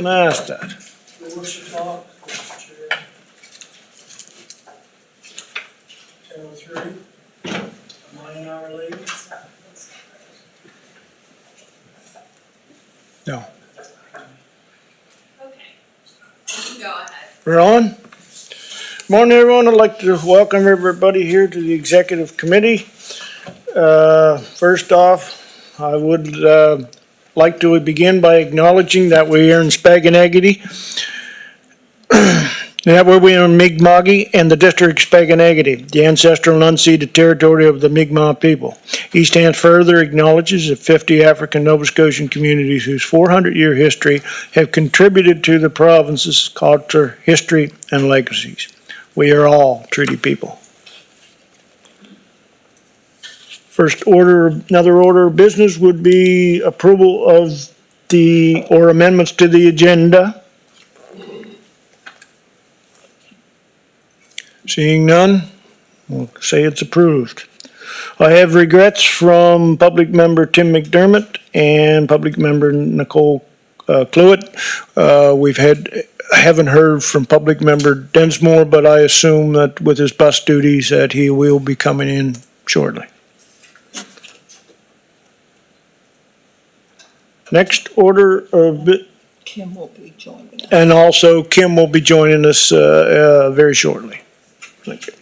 gonna ask that. Your worship talk, Mr. Chair. 10:03. Am I an hour late? No. Okay, you can go ahead. We're on? Morning, everyone. I'd like to welcome everybody here to the executive committee. First off, I would like to begin by acknowledging that we are in Spaganagity. That we're in Mi'kmaq and the district of Spaganagity, the ancestral and unceded territory of the Mi'kmaq people. East Hants further acknowledges the 50 African Nova Scotian communities whose 400-year history have contributed to the province's culture, history, and legacies. We are all treaty people. Another order of business would be approval of or amendments to the agenda. Seeing none, we'll say it's approved. I have regrets from public member Tim McDermott and public member Nicole Cluett. Haven't heard from public member Densmore, but I assume that with his bus duties that he will be coming in shortly. Next order of Kim will be joining us. and also Kim will be joining us very shortly. Thank you.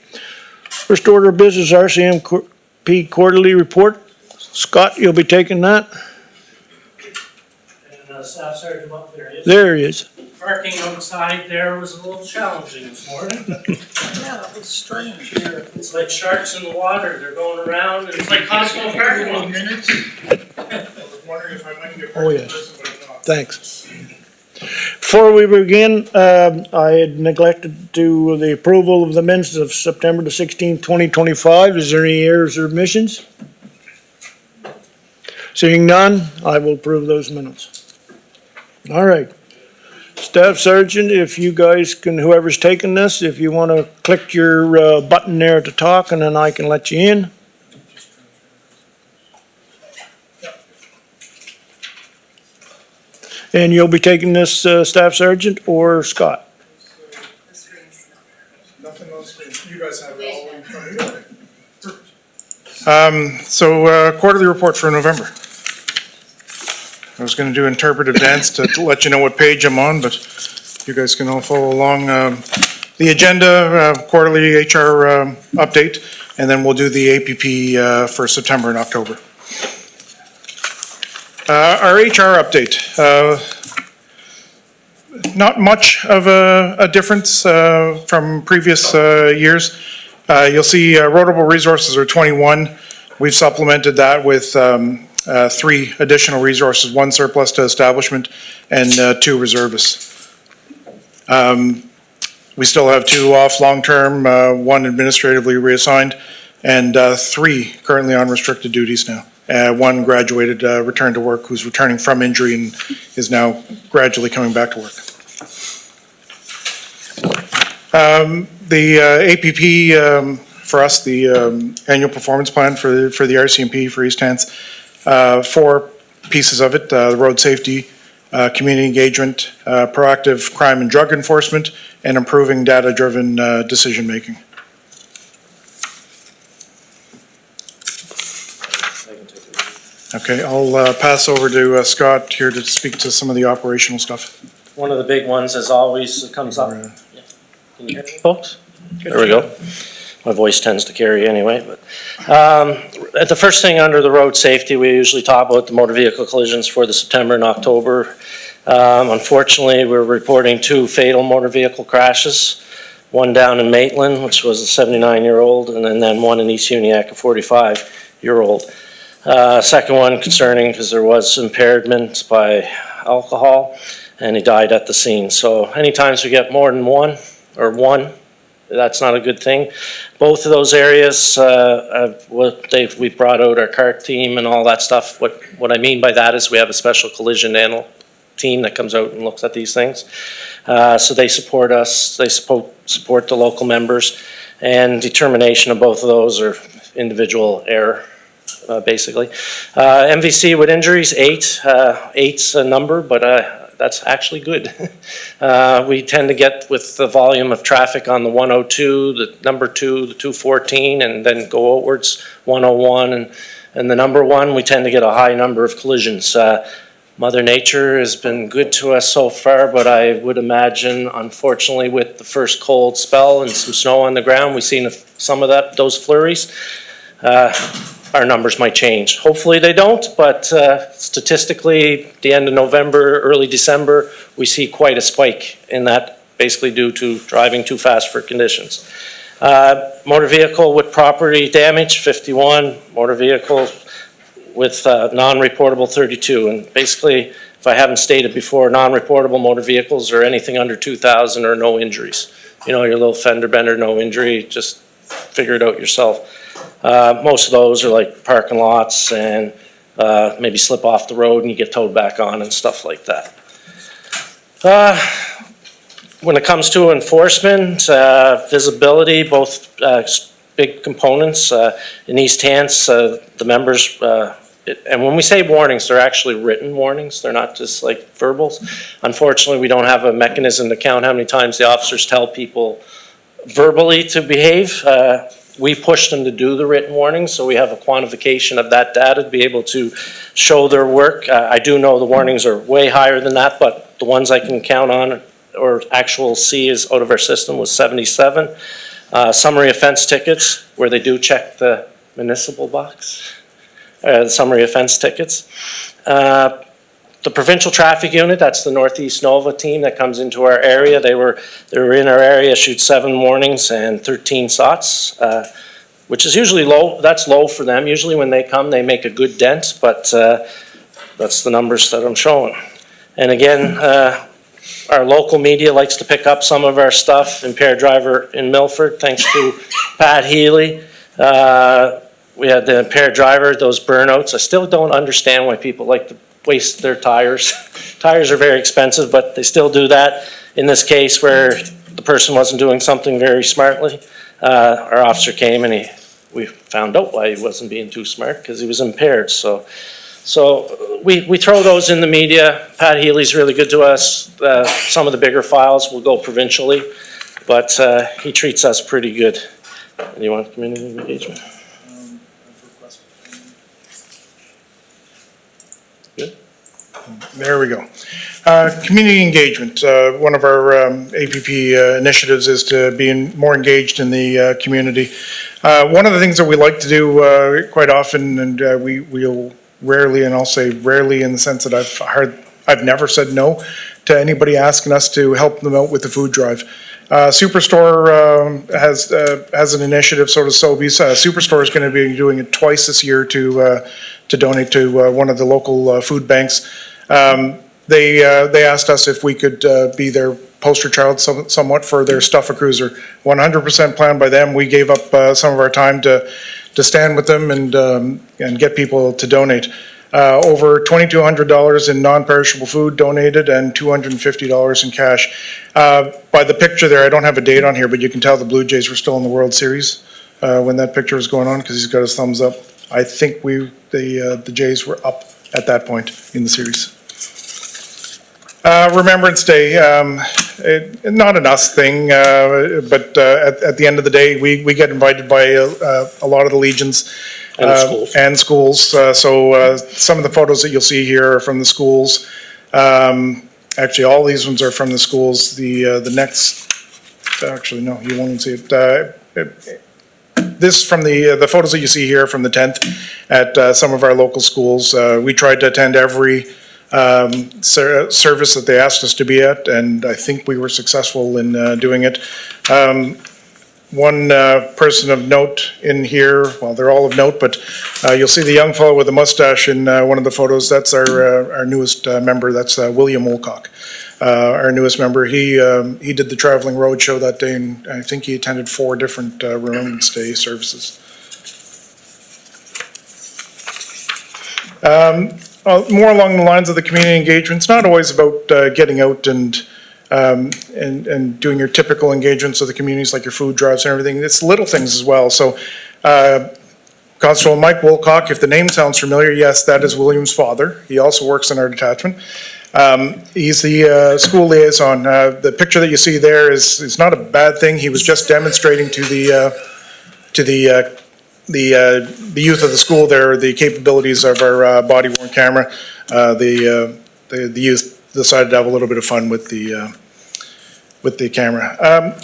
First order of business, RCMP quarterly report. Scott, you'll be taking that? And Staff Sergeant up there is. There he is. Parking outside there was a little challenging this morning. Yeah, it was strange. It's like sharks in the water, they're going around, and it's like Costco parking lot. Minutes? I was wondering if I might get Oh, yeah. person, but I'm not. Thanks. Before we begin, I had neglected to do the approval of the minutes of September the 16th, 2025. Is there any errors or omissions? Seeing none, I will approve those minutes. All right. Staff Sergeant, if you guys can, whoever's taking this, if you want to click your button there to talk, and then I can let you in. And you'll be taking this, Staff Sergeant or Scott? Nothing on the screen. You guys have it all in front of you. Quarterly report for November. I was gonna do interpretive dance to let you know what page I'm on, but you guys can all follow along. The agenda, quarterly HR update, and then we'll do the APP for September and October. Our HR update. Not much of a difference from previous years. You'll see rotable resources are 21. We've supplemented that with 3 additional resources, 1 surplus to establishment and 2 reservists. We still have 2 off long-term, 1 administratively reassigned, and 3 currently on restricted duties now. 1 graduated, returned to work, who's returning from injury and is now gradually coming back to work. The APP for us, the annual performance plan for the RCMP for East Hants, 4 pieces of it: the road safety, community engagement, proactive crime and drug enforcement, and improving data-driven decision making. Okay, I'll pass over to Scott here to speak to some of the operational stuff. One of the big ones, as always, that comes up. Can you hear me, folks? There we go. My voice tends to carry anyway, but the first thing under the road safety, we usually talk about the motor vehicle collisions for the September and October. Unfortunately, we're reporting 2 fatal motor vehicle crashes. 1 down in Maitland, which was a 79-year-old, and then 1 in East Uniacke, a 45-year-old. Second one concerning because there was impairment by alcohol, and he died at the scene. So anytime we get more than 1, that's not a good thing. Both of those areas, we brought out our CART team and all that stuff. What I mean by that is we have a special collision handle team that comes out and looks at these things. So they support us, they support the local members, and determination of both of those are individual error. Basically. MVC with injuries, 8. 8's a number, but that's actually good. We tend to get with the volume of traffic on the 102, the number 2, the 214, and then go outwards 101 and the number 1, we tend to get a high number of collisions. Mother Nature has been good to us so far, but I would imagine, unfortunately, with the first cold spell and some snow on the ground, we've seen some of those flurries. Our numbers might change. Hopefully they don't, but statistically, the end of November, early December, we see quite a spike in that, basically due to driving too fast for conditions. Motor vehicle with property damage, 51. Motor vehicle with non-reportable, 32. And basically, if I haven't stated before, non-reportable motor vehicles are anything under 2,000 or no injuries. You know, your little fender bender, no injury, just figure it out yourself. Most of those are like parking lots and maybe slip off the road and you get towed back on and stuff like that. When it comes to enforcement, visibility, both big components. In East Hants, the members, and when we say warnings, they're actually written warnings. They're not just like verbals. Unfortunately, we don't have a mechanism to count how many times the officers tell people verbally to behave. We push them to do the written warnings, so we have a quantification of that data to be able to show their work. I do know the warnings are way higher than that, but the ones I can count on or actual see is out of our system was 77. Summary offense tickets, where they do check the municipal box, the summary offense tickets. The provincial traffic unit, that's the Northeast Nova team that comes into our area. They were in our area, issued 7 warnings and 13 SOTs, which is usually low. That's low for them. Usually when they come, they make a good dent, but that's the numbers that I'm showing. And again, our local media likes to pick up some of our stuff. Impaired driver in Milford, thanks to Pat Healy. We had the impaired driver, those burnouts. I still don't understand why people like to waste their tires. Tires are very expensive, but they still do that. In this case where the person wasn't doing something very smartly, our officer came and we found out why he wasn't being too smart, because he was impaired. So we throw those in the media. Pat Healy's really good to us. Some of the bigger files will go provincially, but he treats us pretty good. And you want community engagement? There we go. Community engagement. One of our APP initiatives is to be more engaged in the community. One of the things that we like to do quite often, and we'll rarely, and I'll say rarely in the sense that I've never said no to anybody asking us to help them out with the food drive. Superstore has an initiative, so does Sobeys. Superstore is going to be doing it twice this year to donate to one of the local food banks. They asked us if we could be their poster child somewhat for their Stuff a Cruiser. 100% planned by them. We gave up some of our time to stand with them and get people to donate. Over $2,200 in non-perishable food donated and $250 in cash. By the picture there, I don't have a date on here, but you can tell the Blue Jays were still in the World Series when that picture was going on, because he's got his thumbs up. I think the Jays were up at that point in the series. Remembrance Day, not an us thing, but at the end of the day, we get invited by a lot of the legions and schools. So some of the photos that you'll see here are from the schools. Actually, all these ones are from the schools. The next, actually, no, you won't see it. This from the photos that you see here from the 10th at some of our local schools. We tried to attend every service that they asked us to be at, and I think we were successful in doing it. One person of note in here, well, they're all of note, but you'll see the young fellow with the mustache in one of the photos. That's our newest member. That's William Wolcock, our newest member. He did the traveling road show that day, and I think he attended 4 different Remembrance Day services. More along the lines of the community engagement. It's not always about getting out and doing your typical engagements with the communities, like your food drives and everything. It's little things as well. So Constable Mike Wolcock, if the name sounds familiar, yes, that is William's father. He also works in our detachment. He's the school liaison. The picture that you see there is not a bad thing. He was just demonstrating to the youth of the school there the capabilities of our body worn camera. The youth decided to have a little bit of fun with the camera.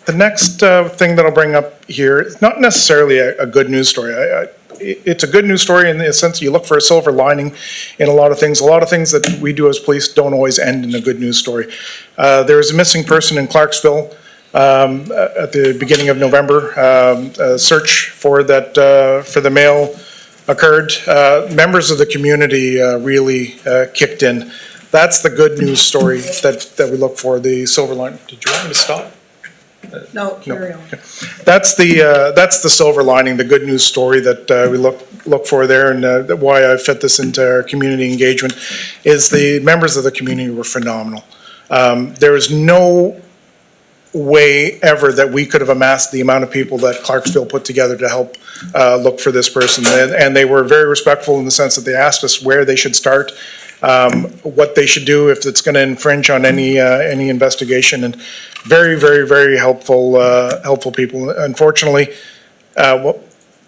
The next thing that I'll bring up here is not necessarily a good news story. It's a good news story in the sense you look for a silver lining in a lot of things. A lot of things that we do as police don't always end in a good news story. There was a missing person in Clarksville at the beginning of November. A search for the male occurred. Members of the community really kicked in. That's the good news story that we look for, the silver lining. Did you want me to stop? No, carry on. That's the silver lining, the good news story that we look for there, and why I fit this into our community engagement is the members of the community were phenomenal. There is no way ever that we could have amassed the amount of people that Clarksville put together to help look for this person, and they were very respectful in the sense that they asked us where they should start, what they should do if it's going to infringe on any investigation, and very, very, very helpful people. Unfortunately,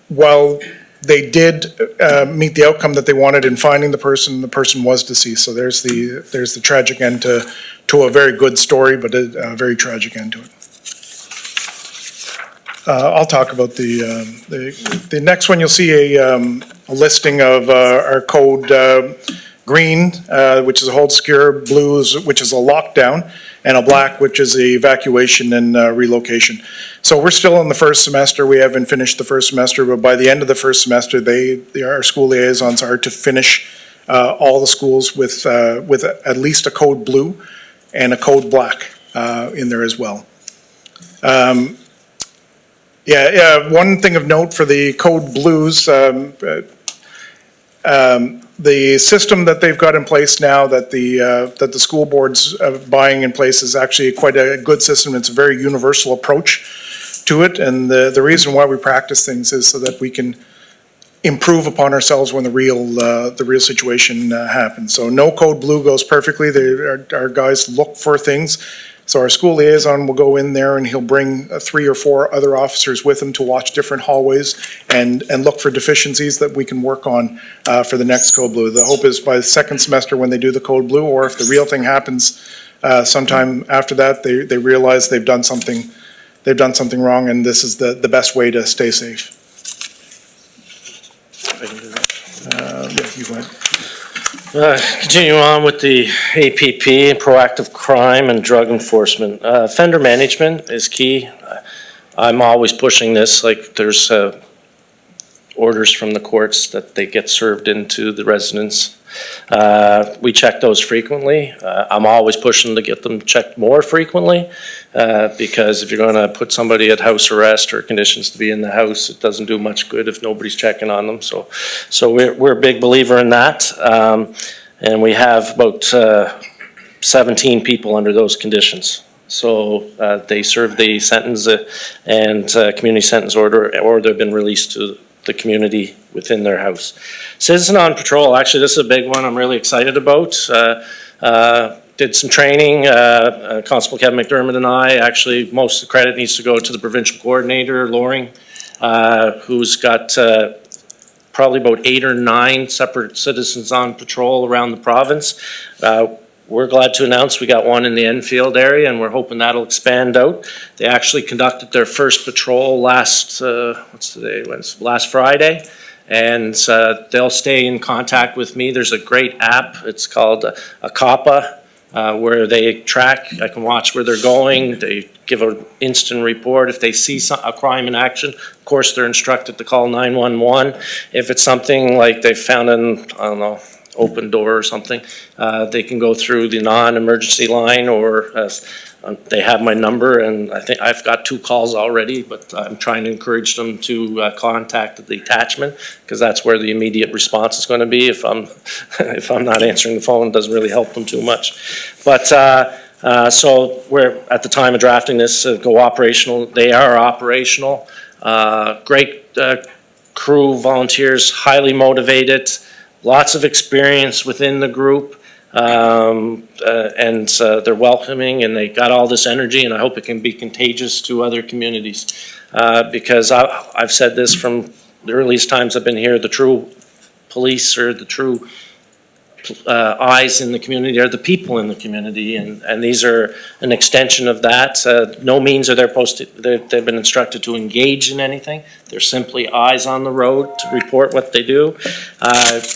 while they did meet the outcome that they wanted in finding the person was deceased. So there's the tragic end to a very good story, but a very tragic end to it. I'll talk about the next one. You'll see a listing of our code. Green, which is a hold secure, blues, which is a lockdown, and a black, which is a evacuation and relocation. So we're still in the first semester. We haven't finished the first semester, but by the end of the first semester, our school liaisons are to finish all the schools with at least a code blue and a code black in there as well. One thing of note for the code blues, the system that they've got in place now that the school board's buying in place is actually quite a good system. It's a very universal approach to it, and the reason why we practice things is so that we can improve upon ourselves when the real situation happens. So no code blue goes perfectly. Our guys look for things. So our school liaison will go in there and he'll bring 3 or 4 other officers with him to watch different hallways and look for deficiencies that we can work on for the next code blue. The hope is by the second semester when they do the code blue, or if the real thing happens sometime after that, they realize they've done something wrong, and this is the best way to stay safe. You go ahead. Continue on with the APP, proactive crime and drug enforcement. Offender management is key. I'm always pushing this, like there's orders from the courts that they get served into the residents. We check those frequently. I'm always pushing to get them checked more frequently because if you're going to put somebody at house arrest or conditions to be in the house, it doesn't do much good if nobody's checking on them. So we're a big believer in that, and we have about 17 people under those conditions. So they serve the sentence and community sentence order, or they've been released to the community within their house. Citizen on Patrol, actually this is a big one I'm really excited about. Did some training, Constable Kevin McDermott and I, actually most of the credit needs to go to the provincial coordinator, Loring, who's got probably about 8 or 9 separate citizens on patrol around the province. We're glad to announce we got one in the Enfield area, and we're hoping that'll expand out. They actually conducted their first patrol last, last Friday, and they'll stay in contact with me. There's a great app. It's called Akapa, where they track. I can watch where they're going. They give an instant report if they see a crime in action. Of course, they're instructed to call 911. If it's something like they found an, I don't know, open door or something, they can go through the non-emergency line, or they have my number, and I think I've got 2 calls already, but I'm trying to encourage them to contact the detachment, because that's where the immediate response is going to be. If I'm not answering the phone, it doesn't really help them too much. But so we're at the time of drafting this, go operational. They are operational. Great crew, volunteers, highly motivated. Lots of experience within the group. and they're welcoming, and they got all this energy, and I hope it can be contagious to other communities. Because I've said this from the earliest times I've been here, the true police or the true eyes in the community are the people in the community, and these are an extension of that. No means are they've been instructed to engage in anything. They're simply eyes on the road to report what they do.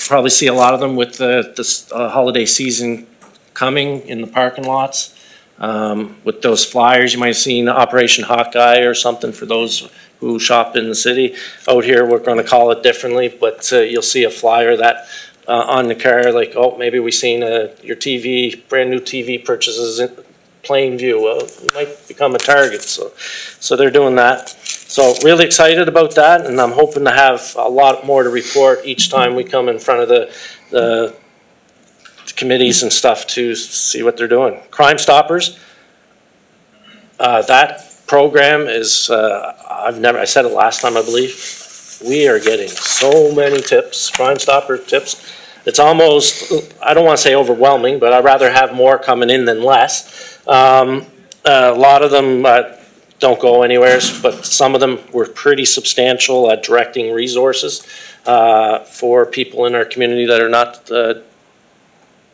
Probably see a lot of them with this holiday season coming in the parking lots. With those flyers, you might have seen Operation Hawkeye or something for those who shop in the city. Out here, we're going to call it differently, but you'll see a flyer that on the car, like, oh, maybe we seen your TV, brand new TV purchases in plain view. Well, it might become a target, so they're doing that. So really excited about that, and I'm hoping to have a lot more to report each time we come in front of the committees and stuff to see what they're doing. Crime Stoppers, that program is, I said it last time, I believe, we are getting so many tips, Crime Stopper tips. It's almost, I don't want to say overwhelming, but I'd rather have more coming in than less. A lot of them don't go anywhere, but some of them were pretty substantial at directing resources for people in our community that are not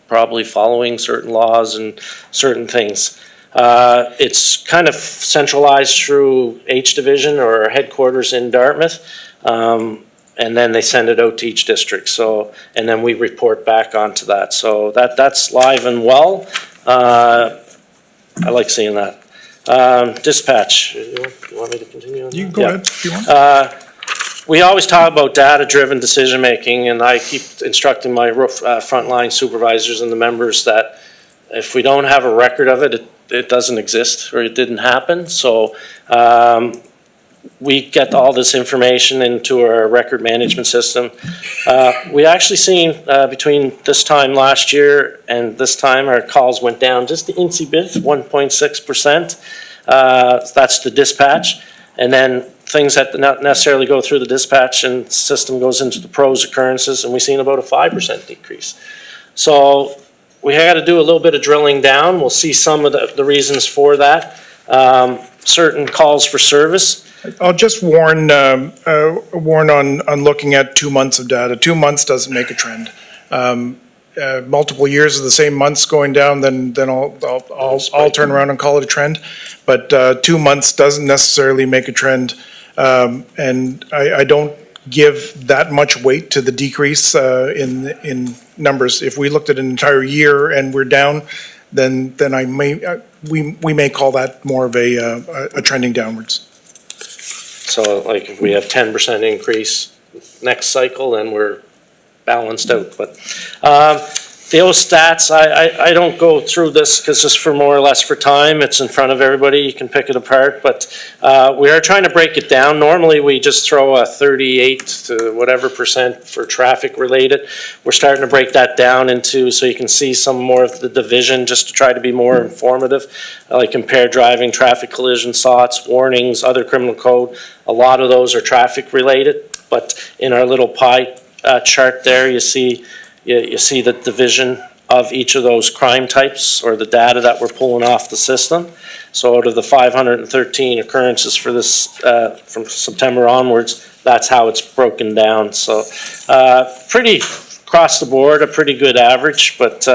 probably following certain laws and certain things. It's kind of centralized through H Division or our headquarters in Dartmouth. And then they send it out to each district. So, and then we report back onto that. So that's live and well. I like seeing that. Dispatch, you want me to continue on that? You can go ahead if you want. We always talk about data-driven decision-making, and I keep instructing my frontline supervisors and the members that if we don't have a record of it, it doesn't exist or it didn't happen. So we get all this information into our record management system. We actually seen between this time last year and this time, our calls went down just a incy bit, 1.6%. That's the dispatch. And then things that not necessarily go through the dispatch and system goes into the pros occurrences, and we've seen about a 5% decrease. So we had to do a little bit of drilling down. We'll see some of the reasons for that. Certain calls for service. I'll just warn on looking at 2 months of data. 2 months doesn't make a trend. Multiple years of the same months going down, then I'll turn around and call it a trend. But 2 months doesn't necessarily make a trend. And I don't give that much weight to the decrease in numbers. If we looked at an entire year and we're down, then we may call that more of a trending downwards. So like if we have 10% increase next cycle, then we're balanced out. But those stats, I don't go through this because just for more or less for time, it's in front of everybody, you can pick it apart. But we are trying to break it down. Normally we just throw a 38 to whatever % for traffic related. We're starting to break that down into, so you can see some more of the division just to try to be more informative. Like impaired driving, traffic collision, SOTs, warnings, other criminal code. A lot of those are traffic related, but in our little pie chart there, you see the division of each of those crime types or the data that we're pulling off the system. So out of the 513 occurrences for this from September onwards, that's how it's broken down. So pretty across the board, a pretty good average, but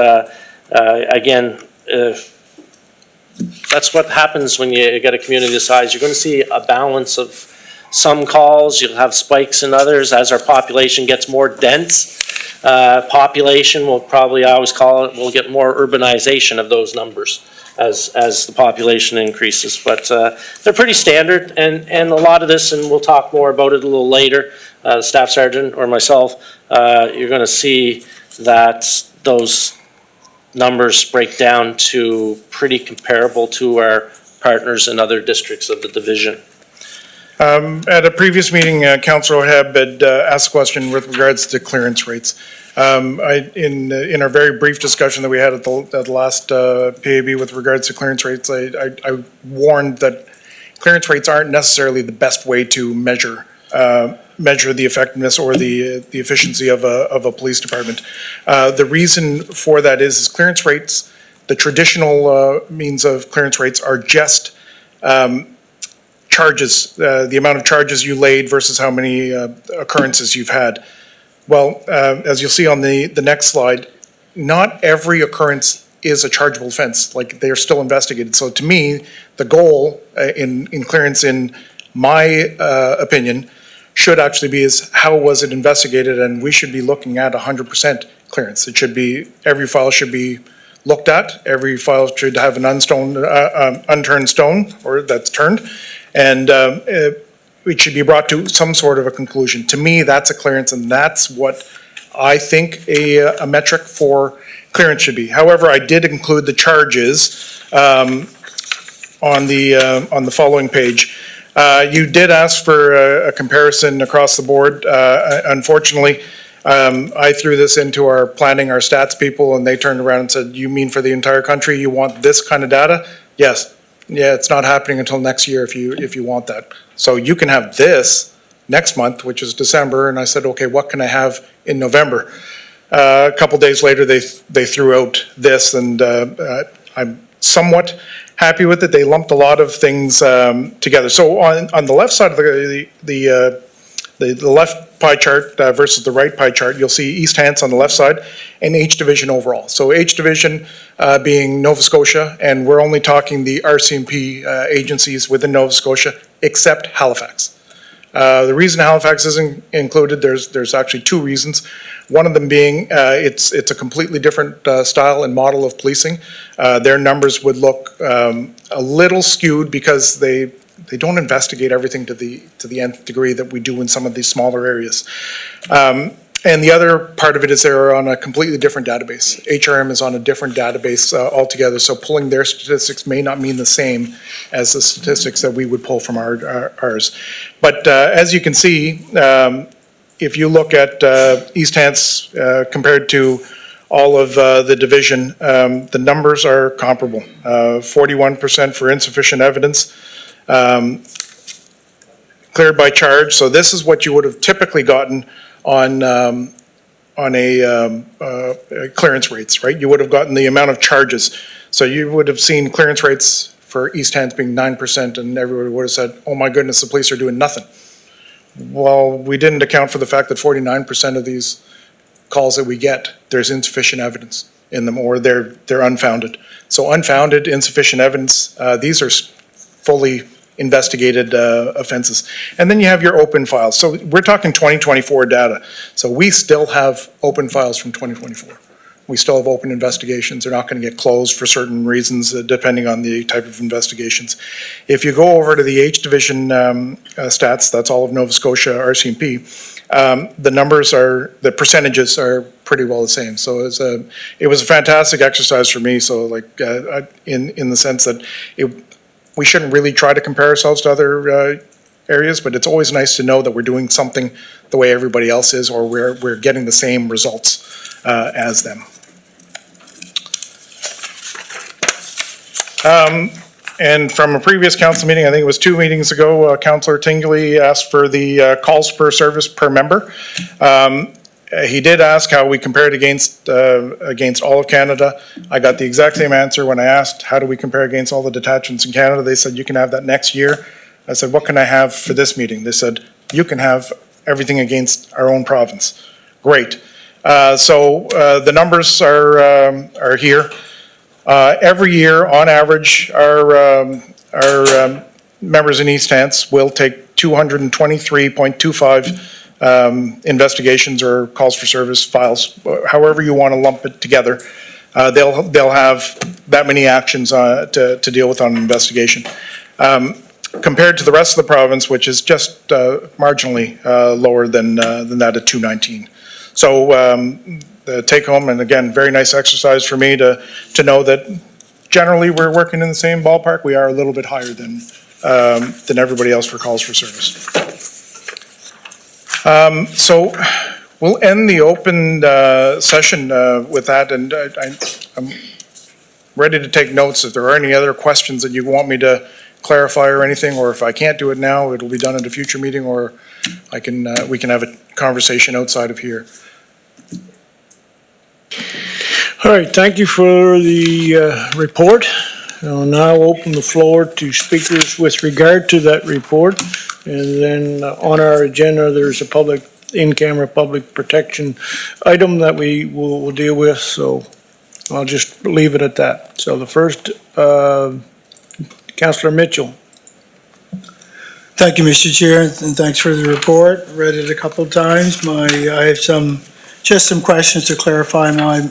again, that's what happens when you get a community this size. You're going to see a balance of some calls, you'll have spikes in others as our population gets more dense. Population will probably, I always call it, we'll get more urbanization of those numbers as the population increases. But they're pretty standard, and a lot of this, and we'll talk more about it a little later, the staff sergeant or myself, you're going to see that those numbers break down to pretty comparable to our partners in other districts of the division. At a previous meeting, Councillor Hebb had asked a question with regards to clearance rates. In our very brief discussion that we had at the last PAB with regards to clearance rates, I warned that clearance rates aren't necessarily the best way to measure measure the effectiveness or the efficiency of a police department. The reason for that is clearance rates, the traditional means of clearance rates are just charges, the amount of charges you laid versus how many occurrences you've had. Well, as you'll see on the next slide, not every occurrence is a chargeable offense, like they are still investigated. So to me, the goal in clearance, in my opinion, should actually be is how was it investigated, and we should be looking at 100% clearance. It should be, every file should be looked at, every file should have an unturned stone, or that's turned, and it should be brought to some sort of a conclusion. To me, that's a clearance, and that's what I think a metric for clearance should be. However, I did include the charges on the following page. You did ask for a comparison across the board. Unfortunately, I threw this into our planning, our stats people, and they turned around and said, "You mean for the entire country, you want this kind of data?" Yes. Yeah, it's not happening until next year if you want that. So you can have this next month, which is December, and I said, okay, what can I have in November? A couple days later, they threw out this, and I'm somewhat happy with it. They lumped a lot of things together. So on the left side of the left pie chart versus the right pie chart, you'll see East Hants on the left side and H Division overall. So H Division being Nova Scotia, and we're only talking the RCMP agencies within Nova Scotia, except Halifax. The reason Halifax isn't included, there's actually two reasons. One of them being it's a completely different style and model of policing. Their numbers would look a little skewed because they don't investigate everything to the nth degree that we do in some of these smaller areas. And the other part of it is they're on a completely different database. HRM is on a different database altogether, so pulling their statistics may not mean the same as the statistics that we would pull from ours. But as you can see, if you look at East Hants compared to all of the division, the numbers are comparable. 41% for insufficient evidence, cleared by charge. So this is what you would have typically gotten on clearance rates, right? You would have gotten the amount of charges. So you would have seen clearance rates for East Hants being 9%, and everybody would have said, oh my goodness, the police are doing nothing. Well, we didn't account for the fact that 49% of these calls that we get, there's insufficient evidence in them, or they're unfounded. So unfounded, insufficient evidence, these are fully investigated offenses. And then you have your open files. So we're talking 2024 data. So we still have open files from 2024. We still have open investigations. They're not going to get closed for certain reasons, depending on the type of investigations. If you go over to the H Division stats, that's all of Nova Scotia RCMP, the numbers the percentages are pretty well the same. So it was a fantastic exercise for me. So like in the sense that we shouldn't really try to compare ourselves to other areas, but it's always nice to know that we're doing something the way everybody else is, or we're getting the same results as them. And from a previous council meeting, I think it was 2 meetings ago, Councillor Tingley asked for the calls per service per member. He did ask how we compared against all of Canada. I got the exact same answer when I asked, how do we compare against all the detachments in Canada? They said, you can have that next year. I said, what can I have for this meeting? They said, you can have everything against our own province. Great. So the numbers are here. Every year, on average, our members in East Hants will take 223.25 investigations or calls for service files, however you want to lump it together. They'll have that many actions to deal with on an investigation. Compared to the rest of the province, which is just marginally lower than that at 219. So the take home, and again, very nice exercise for me to know that generally we're working in the same ballpark. We are a little bit higher than everybody else for calls for service. So we'll end the open session with that, and I'm ready to take notes if there are any other questions that you want me to clarify or anything, or if I can't do it now, it'll be done at a future meeting, or we can have a conversation outside of here. All right, thank you for the report. I'll now open the floor to speakers with regard to that report. And then on our agenda, there's a in-camera public protection item that we will deal with, so I'll just leave it at that. So the first, Councillor Mitchell. Thank you, Mr. Chair, and thanks for the report. Read it a couple of times. I have just some questions to clarify my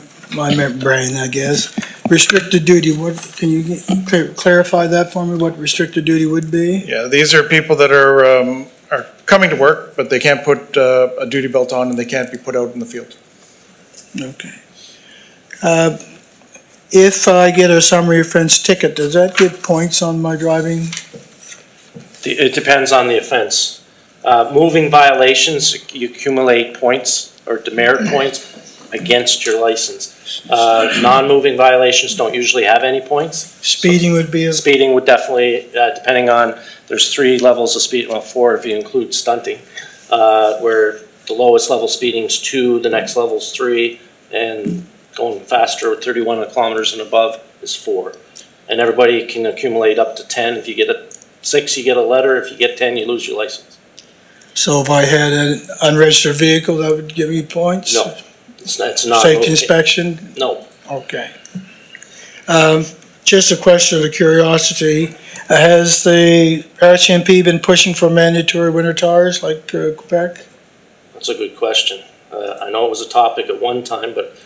brain, I guess. Restricted duty, can you clarify that for me, what restricted duty would be? Yeah, these are people that are coming to work, but they can't put a duty belt on and they can't be put out in the field. Okay. If I get a summary offense ticket, does that give points on my driving? It depends on the offense. Moving violations, you accumulate points or demerit points against your license. Non-moving violations don't usually have any points. Speeding would be Speeding would definitely, depending on, there's 3 levels of speed, well, 4 if you include stunting, where the lowest level speeding is 2, the next level is 3, and going faster with 31 kilometers and above is 4. And everybody can accumulate up to 10. If you get a 6, you get a letter. If you get 10, you lose your license. So if I had an unregistered vehicle, that would give me points? No, it's not. Safety inspection? No. Okay. Just a question of curiosity. Has the RCMP been pushing for mandatory winter tires like Quebec? That's a good question. I know it was a topic at one time, but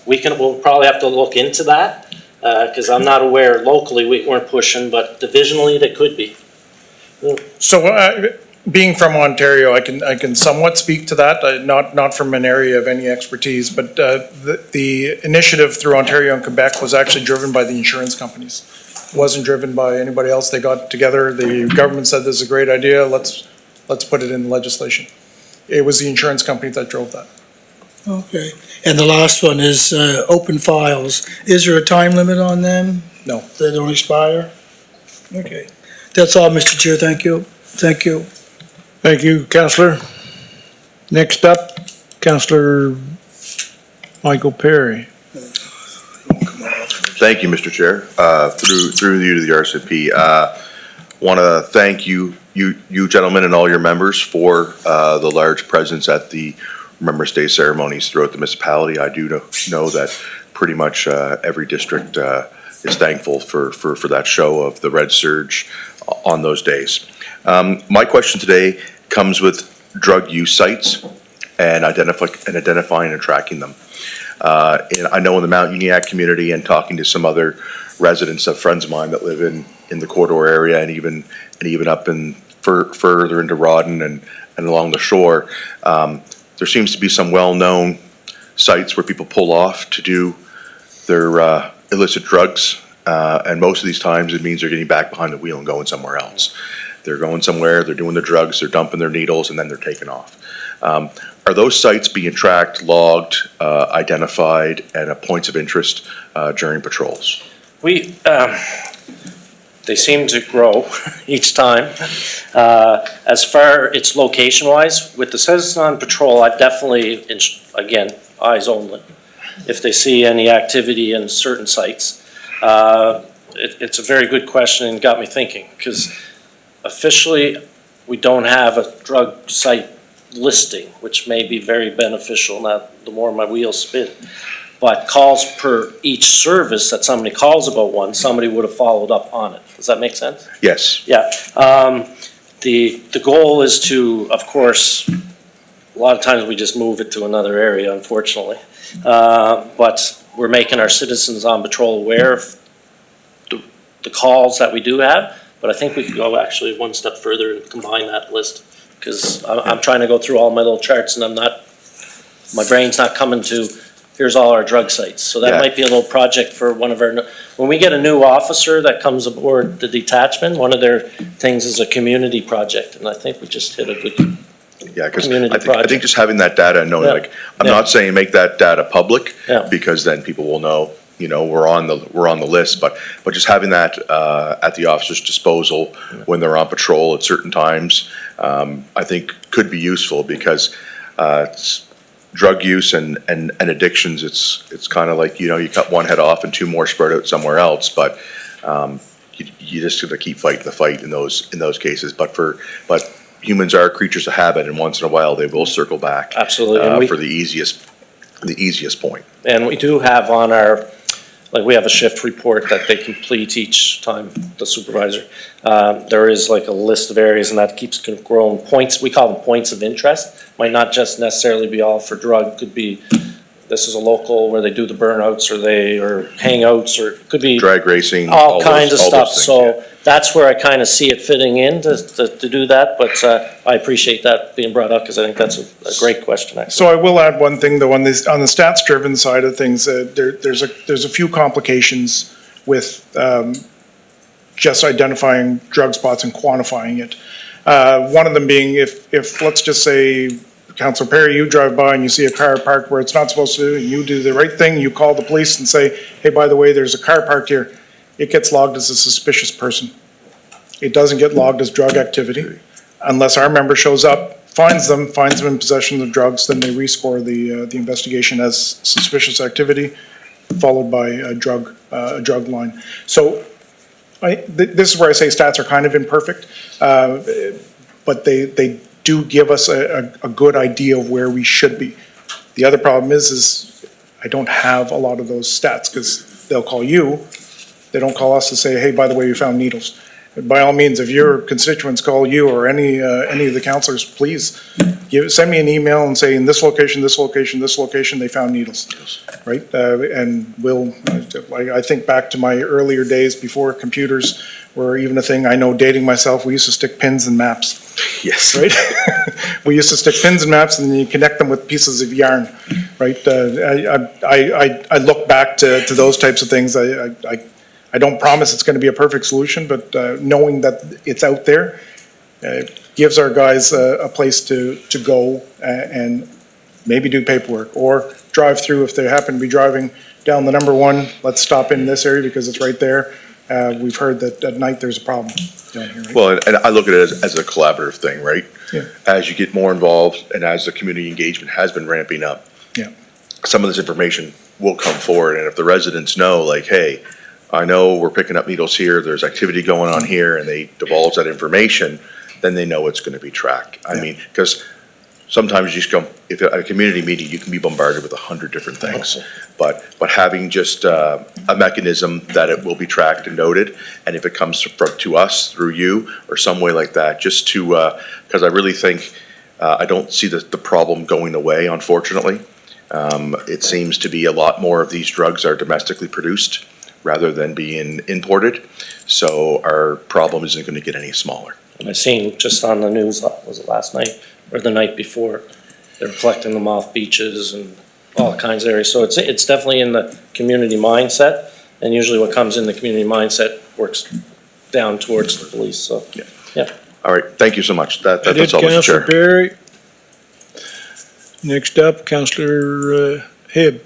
we'll probably have to look into that, because I'm not aware locally we weren't pushing, but divisionally they could be. So, being from Ontario, I can somewhat speak to that, not from an area of any expertise, but the initiative through Ontario and Quebec was actually driven by the insurance companies. It wasn't driven by anybody else. They got together, the government said this is a great idea, let's put it in legislation. It was the insurance company that drove that. Okay. And the last one is open files. Is there a time limit on them? No. They don't expire? Okay. That's all, Mr. Chair. Thank you. Thank you. Thank you, Councillor. Next up, Councillor Michael Perry. Thank you, Mr. Chair. Through you to the RCMP, want to thank you gentlemen and all your members for the large presence at the Remembrance Day ceremonies throughout the municipality. I do know that pretty much every district is thankful for that show of the Red Surge on those days. My question today comes with drug use sites and identifying and tracking them. And I know in the Mount Uniacke community and talking to some other residents of friends of mine that live in the corridor area and even up in further into Rawdon and along the shore, there seems to be some well-known sites where people pull off to do their illicit drugs, and most of these times it means they're getting back behind the wheel and going somewhere else. They're going somewhere, they're doing the drugs, they're dumping their needles, and then they're taking off. Are those sites being tracked, logged, identified, and at points of interest during patrols? They seem to grow each time. As far it's location-wise, with the citizens on patrol, I definitely, again, eyes only. If they see any activity in certain sites, it's a very good question and got me thinking, because officially we don't have a drug site listing, which may be very beneficial. Now, the more my wheels spin. But calls per each service that somebody calls about one, somebody would have followed up on it. Does that make sense? Yes. Yeah. The goal is to, of course, a lot of times we just move it to another area, unfortunately. But we're making our citizens on patrol aware of the calls that we do have. But I think we could go actually one step further and combine that list. Because I'm trying to go through all my little charts and my brain's not coming to, here's all our drug sites. So that might be a little project for one of our, when we get a new officer that comes aboard the detachment, one of their things is a community project. And I think we just hit a good Yeah, community because I project. think just having that data and knowing, Yeah. like, I'm not saying make that data public, Yeah. because then people will know we're on the list, but just having that, at the officer's disposal when they're on patrol at certain times, I think could be useful because, drug use and addictions, it's kind of like, you cut one head off and two more spread out somewhere else, but, you just have to keep fighting the fight in those cases, but humans are creatures of habit, and once in a while, they will circle back. Absolutely. And For the easiest point. And we do have on our, like, we have a shift report that they complete each time, the supervisor. There is like a list of areas, and that keeps growing. Points, we call them points of interest. Might not just necessarily be all for drug, could be, this is a local where they do the burnouts, or hangouts, or it could be Drag racing. all kinds of all stuff. those things, yeah. So that's where I kind of see it fitting in to do that, but I appreciate that being brought up, because I think that's a great question, actually. So I will add one thing, though, on the stats-driven side of things, there's a few complications with just identifying drug spots and quantifying it. One of them being if let's just say, Councilor Perry, you drive by and you see a car parked where it's not supposed to, and you do the right thing, you call the police and say, hey, by the way, there's a car parked here. It gets logged as a suspicious person. It doesn't get logged as drug activity. Unless our member shows up, finds them in possession of drugs, then they rescore the investigation as suspicious activity, followed by a drug line. So this is where I say stats are kind of imperfect, but they do give us a good idea of where we should be. The other problem is I don't have a lot of those stats, because they'll call you, they don't call us to say, hey, by the way, we found needles. By all means, if your constituents call you or any of the councilors, please send me an email and say, in this location, they found needles, right? And I think back to my earlier days before computers were even a thing. I know, dating myself, we used to stick pins in maps. Yes. Right? We used to stick pins in maps and then you connect them with pieces of yarn, right? I look back to those types of things. I don't promise it's going to be a perfect solution, but knowing that it's out there gives our guys a place to go and maybe do paperwork or drive through if they happen to be driving down the number one. Let's stop in this area because it's right there. We've heard that at night there's a problem down here. Right? Well, and I look at it as a collaborative thing, right? Yeah. As you get more involved and as the community engagement has been ramping up. Yeah. Some of this information will come forward, and if the residents know, like, hey, I know we're picking up needles here, there's activity going on here, and they divulge that information, then they know it's gonna be tracked. I mean, because sometimes you just go, if at a community meeting, you can be bombarded with 100 different things. But having just a mechanism that it will be tracked and noted, and if it comes to us through you or some way like that, just to, because I really think, I don't see the problem going away, unfortunately. It seems to be a lot more of these drugs are domestically produced rather than being imported. So our problem isn't going to get any smaller. I seen just on the news, was it last night or the night before, they're collecting them off beaches and all kinds of areas. So it's definitely in the community mindset, and usually what comes in the community mindset works down towards the police, so. Yeah. All right, thank you so much. That's all, Mr. Councilor Chair. Perry. Next up, Councilor Hibb.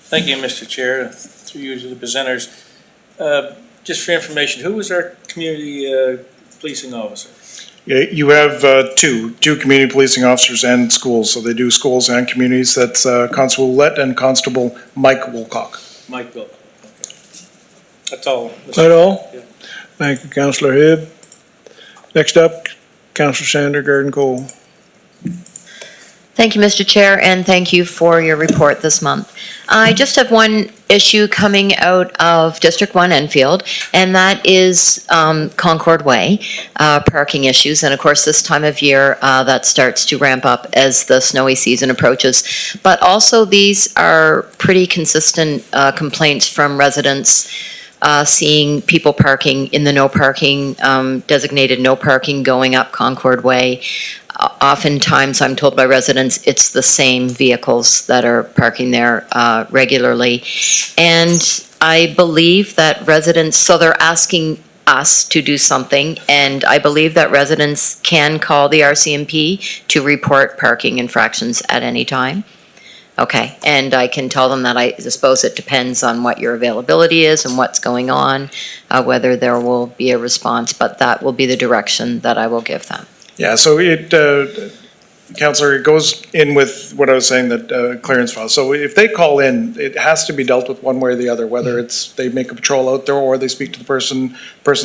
Thank you, Mr. Chair, through you to the presenters. Just for information, who was our community policing officer? Yeah, you have two community policing officers and schools, so they do schools and communities. That's Constable Ouellette and Constable Mike Wilcock. Mike Bill. Okay. That's all. Is that all? Yeah. Thank you, Councilor Hibb. Next up, Councilor Sander Garden Cole. Thank you, Mr. Chair, and thank you for your report this month. I just have one issue coming out of District 1 Enfield, and that is Concord Way, parking issues. And of course, this time of year, that starts to ramp up as the snowy season approaches. But also, these are pretty consistent complaints from residents seeing people parking in the no parking, designated no parking going up Concord Way. Oftentimes, I'm told by residents, it's the same vehicles that are parking there regularly. And I believe that residents, so they're asking us to do something, and I believe that residents can call the RCMP to report parking infractions at any time. Okay, and I can tell them that I suppose it depends on what your availability is and what's going on, whether there will be a response, but that will be the direction that I will give them. Yeah, so Counselor, it goes in with what I was saying, that clearance file. So if they call in, it has to be dealt with one way or the other, whether it's they make a patrol out there or they speak to the person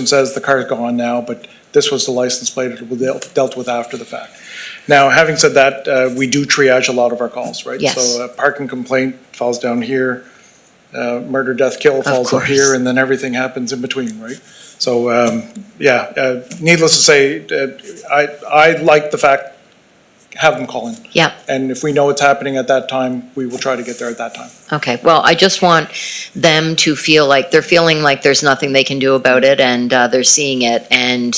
says the car's gone now, but this was the license plate, it will be dealt with after the fact. Now, having said that, we do triage a lot of our calls, right? Yes. So a parking complaint falls down here, murder, death, kill falls up course. here, and then everything happens in between, right? So, needless to say, I like the fact, have them call in. Yeah. And if we know what's happening at that time, we will try to get there at that time. Okay, well, I just want them to feel like, they're feeling like there's nothing they can do about it, and they're seeing it, and,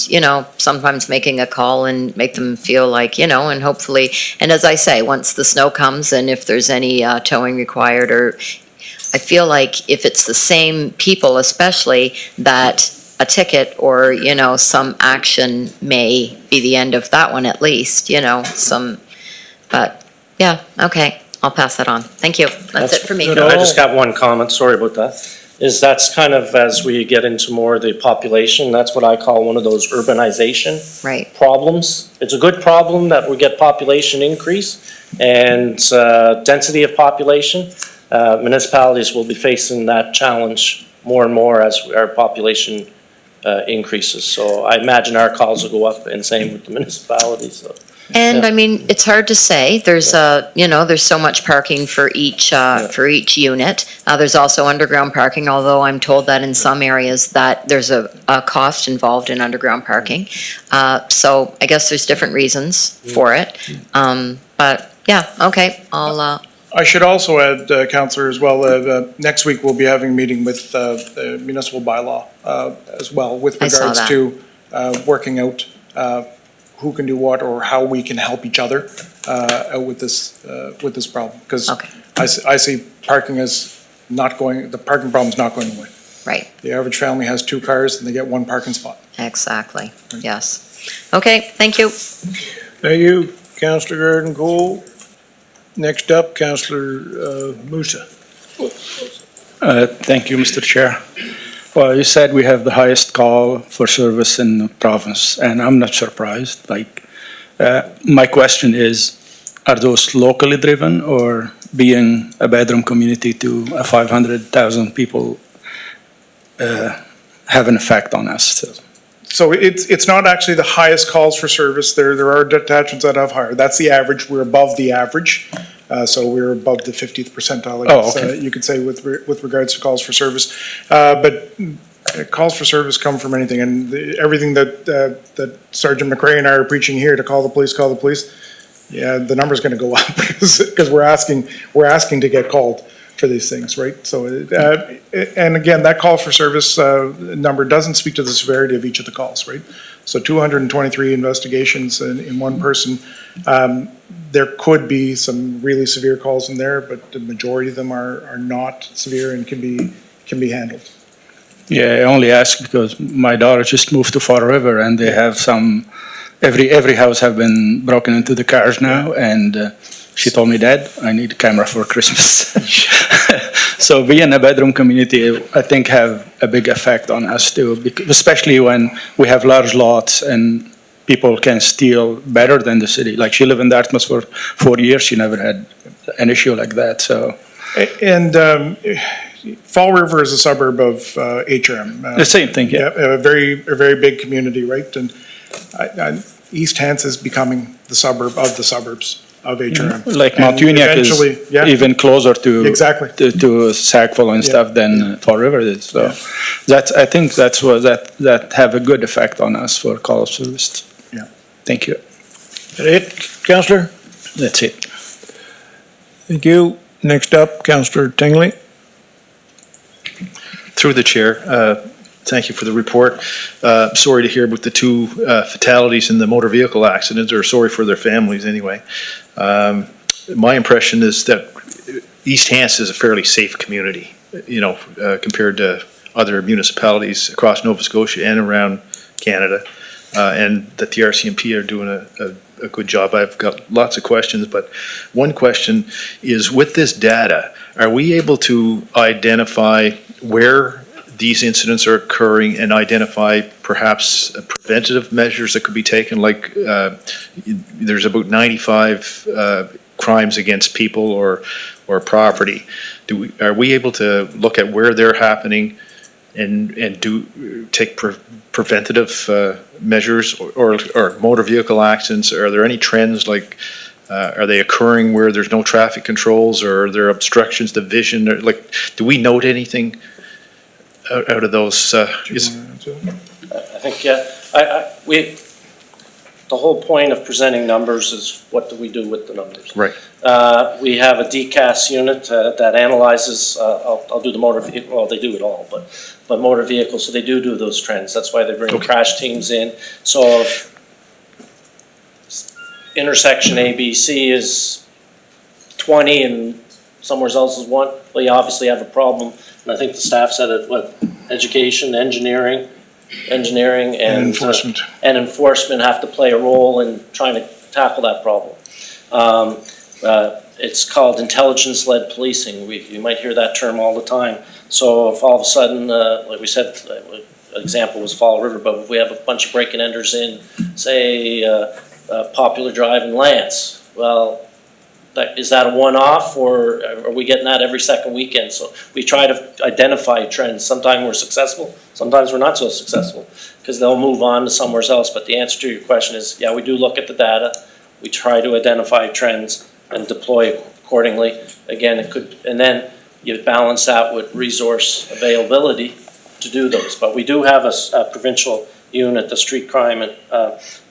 sometimes making a call and make them feel like, and hopefully, and as I say, once the snow comes, and if there's any towing required, or, I feel like if it's the same people especially, that a ticket or, some action may be the end of that one at least, but, yeah, okay, I'll pass that on. Thank you. That's it for me. good. I just got one comment, sorry about that, that's kind of as we get into more of the population, that's what I call one of those urbanization Right, problems. It's a good problem that we get population increase and density of population. Municipalities will be facing that challenge more and more as our population increases. So I imagine our calls will go up, and same with the municipalities, so. and Yeah. I mean, it's hard to say, there's there's so much parking for each unit. There's also underground parking, although I'm told that in some areas that there's a cost involved in underground parking. So I guess there's different reasons for it. But, yeah, okay, I should also add, Counselor, as well, next week we'll be having a meeting with the municipal bylaw as well, with I saw regards that. to working out who can do what or how we can help each other out with this problem. Because Okay. I see parking as the parking problem's not going away. right, The average family has 2 cars and they get 1 parking spot. exactly, yes. Okay, thank you. Thank you, Councillor Garden Cole. Next up, Councillor Musa. Thank you, Mr. Chair. Well, you said we have the highest call for service in the province, and I'm not surprised. My question is, are those locally driven, or being a bedroom community to 500,000 people have an effect on us? So it's not actually the highest calls for service. There are detachments that have higher. That's the average. We're above the average. So we're above the 50th percentile, I guess, okay. you could say, with regards to calls for service. But calls for service come from anything, and everything that Sergeant McRae and I are preaching here to call the police, yeah, the number's gonna go up because we're asking to get called for these things, right? So, and again, that call for service number doesn't speak to the severity of each of the calls, right? So 223 investigations in one person. There could be some really severe calls in there, but the majority of them are not severe and can be handled. Yeah, I only ask because my daughter just moved to Fall River, and they have every house have been broken into the cars now, and she told me, Dad, I need a camera for Christmas. So being a bedroom community, I think, have a big effect on us too, especially when we have large lots and people can steal better than the city. Like, she lived in Dartmouth for 4 years, she never had an issue like that, so. And Fall River is a suburb of HRM. The same thing, yeah. A very big community, right? And East Hants is becoming the suburb of the suburbs of HRM. Like And Mount Uniacke eventually, yeah. is even closer to. Exactly. To Sackville and Yeah. stuff than Fall River is, so. Yeah. I think that's what, that have a good effect on us for call of service. Yeah. Thank you. That it, Councillor? That's it. Thank you. Next up, Councillor Tingley. Through the chair, thank you for the report. Sorry to hear about the 2 fatalities in the motor vehicle accidents, or sorry for their families anyway. My impression is that East Hants is a fairly safe community, compared to other municipalities across Nova Scotia and around Canada. and that the RCMP are doing a good job. I've got lots of questions, but one question is, with this data, are we able to identify where these incidents are occurring and identify perhaps preventative measures that could be taken? Like, there's about 95 crimes against people or property. Are we able to look at where they're happening and take preventative measures or motor vehicle accidents? Are there any trends, like, are they occurring where there's no traffic controls, or are there obstructions to vision? Or, like, do we note anything out of those? I think, the whole point of presenting numbers is what do we do with the numbers? Right. We have a DCAS unit that analyzes, I'll do the motor vehicle, well, they do it all, but motor vehicles, so they do those trends. That's why they bring crash teams in. So if intersection ABC is 20 and somewhere else is 1, well, you obviously have a problem. And I think the staff said it, education, engineering, and enforcement. And enforcement have to play a role in trying to tackle that problem. It's called intelligence-led policing. You might hear that term all the time. So if all of a sudden, like we said, an example was Fall River, but if we have a bunch of break and enters in, say, Popular Drive and Lance, well, is that a one-off, or are we getting that every second weekend? So we try to identify trends. Sometimes we're successful, sometimes we're not so successful, because they'll move on to somewhere else. But the answer to your question is, yeah, we do look at the data. We try to identify trends and deploy accordingly. Again, it could, and then you balance that with resource availability to do those. But we do have a provincial unit, the street crime,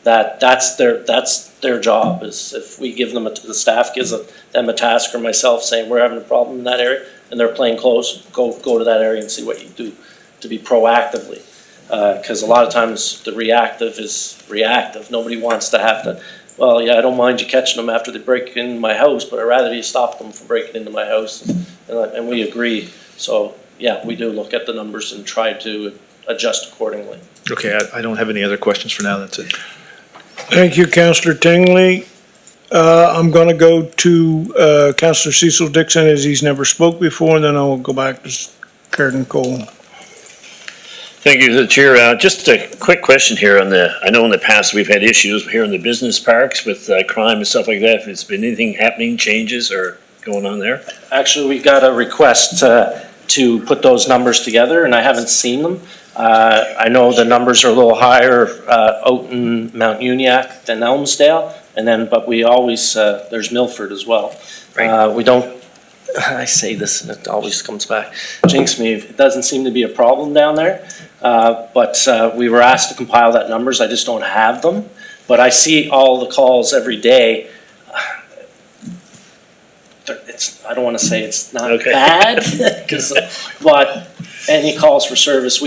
that's their job. Is if we give them the staff gives them a task, or myself saying we're having a problem in that area and they're playing close, go to that area and see what you do to be proactively. Because a lot of times the reactive is reactive. Nobody wants to have to, well, yeah, I don't mind you catching them after they break into my house, but I'd rather you stop them from breaking into my house. And we agree. So, yeah, we do look at the numbers and try to adjust accordingly. Okay, I don't have any other questions for now. That's it. Thank you, Councillor Tingley. I'm going to go to Councillor Cecil Dixon, as he's never spoke before, and then I'll go back to Carden Cole. Thank you, the Chair. Just a quick question here on I know in the past we've had issues here in the business parks with crime and stuff like that. Has been anything happening, changes or going on there? Actually, we got a request to put those numbers together, and I haven't seen them. I know the numbers are a little higher out in Mount Uniacke than Elmsdale, but we always, there's Milford as well. Right. We don't, I say this and it always comes back, jinx me, it doesn't seem to be a problem down there. But we were asked to compile that numbers, I just don't have them. But I see all the calls every day. I don't want to say it's not bad, but any calls for service,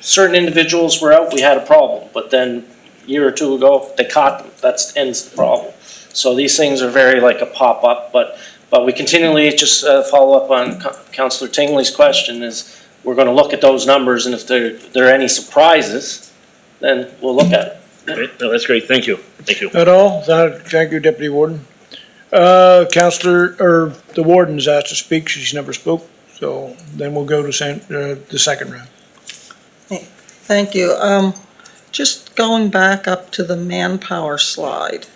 certain individuals were out, we had a problem, but then a year or two ago, they caught them, that ends the problem. So these things are very like a pop-up, but we continually just follow up on Councillor Tingley's question is, we're going to look at those numbers, and if there are any surprises, then we'll look at it. Okay. No, that's great, thank you. Thank you. That all? Thank you, Deputy Warden. Councillor, or the warden's asked to speak, she's never spoke, so then we'll go to the second round. Thank you. Just going back up to the manpower slide.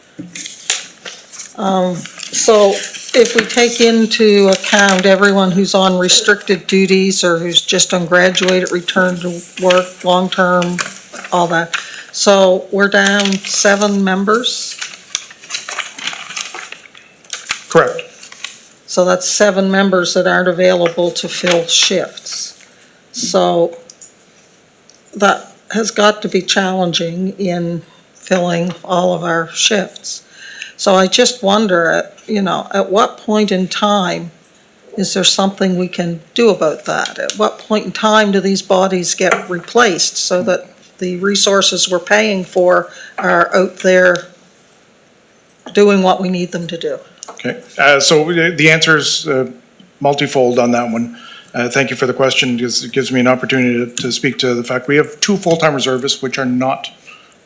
So if we take into account everyone who's on restricted duties or who's just ungraduated, returned to work, long-term, all that. So we're down 7 members. Correct. So that's 7 members that aren't available to fill shifts. So that has got to be challenging in filling all of our shifts. So I just wonder, at what point in time is there something we can do about that? At what point in time do these bodies get replaced so that the resources we're paying for are out there doing what we need them to do? Okay, so the answer is multifold on that one. Thank you for the question, because it gives me an opportunity to speak to the fact we have 2 full-time reservists which are not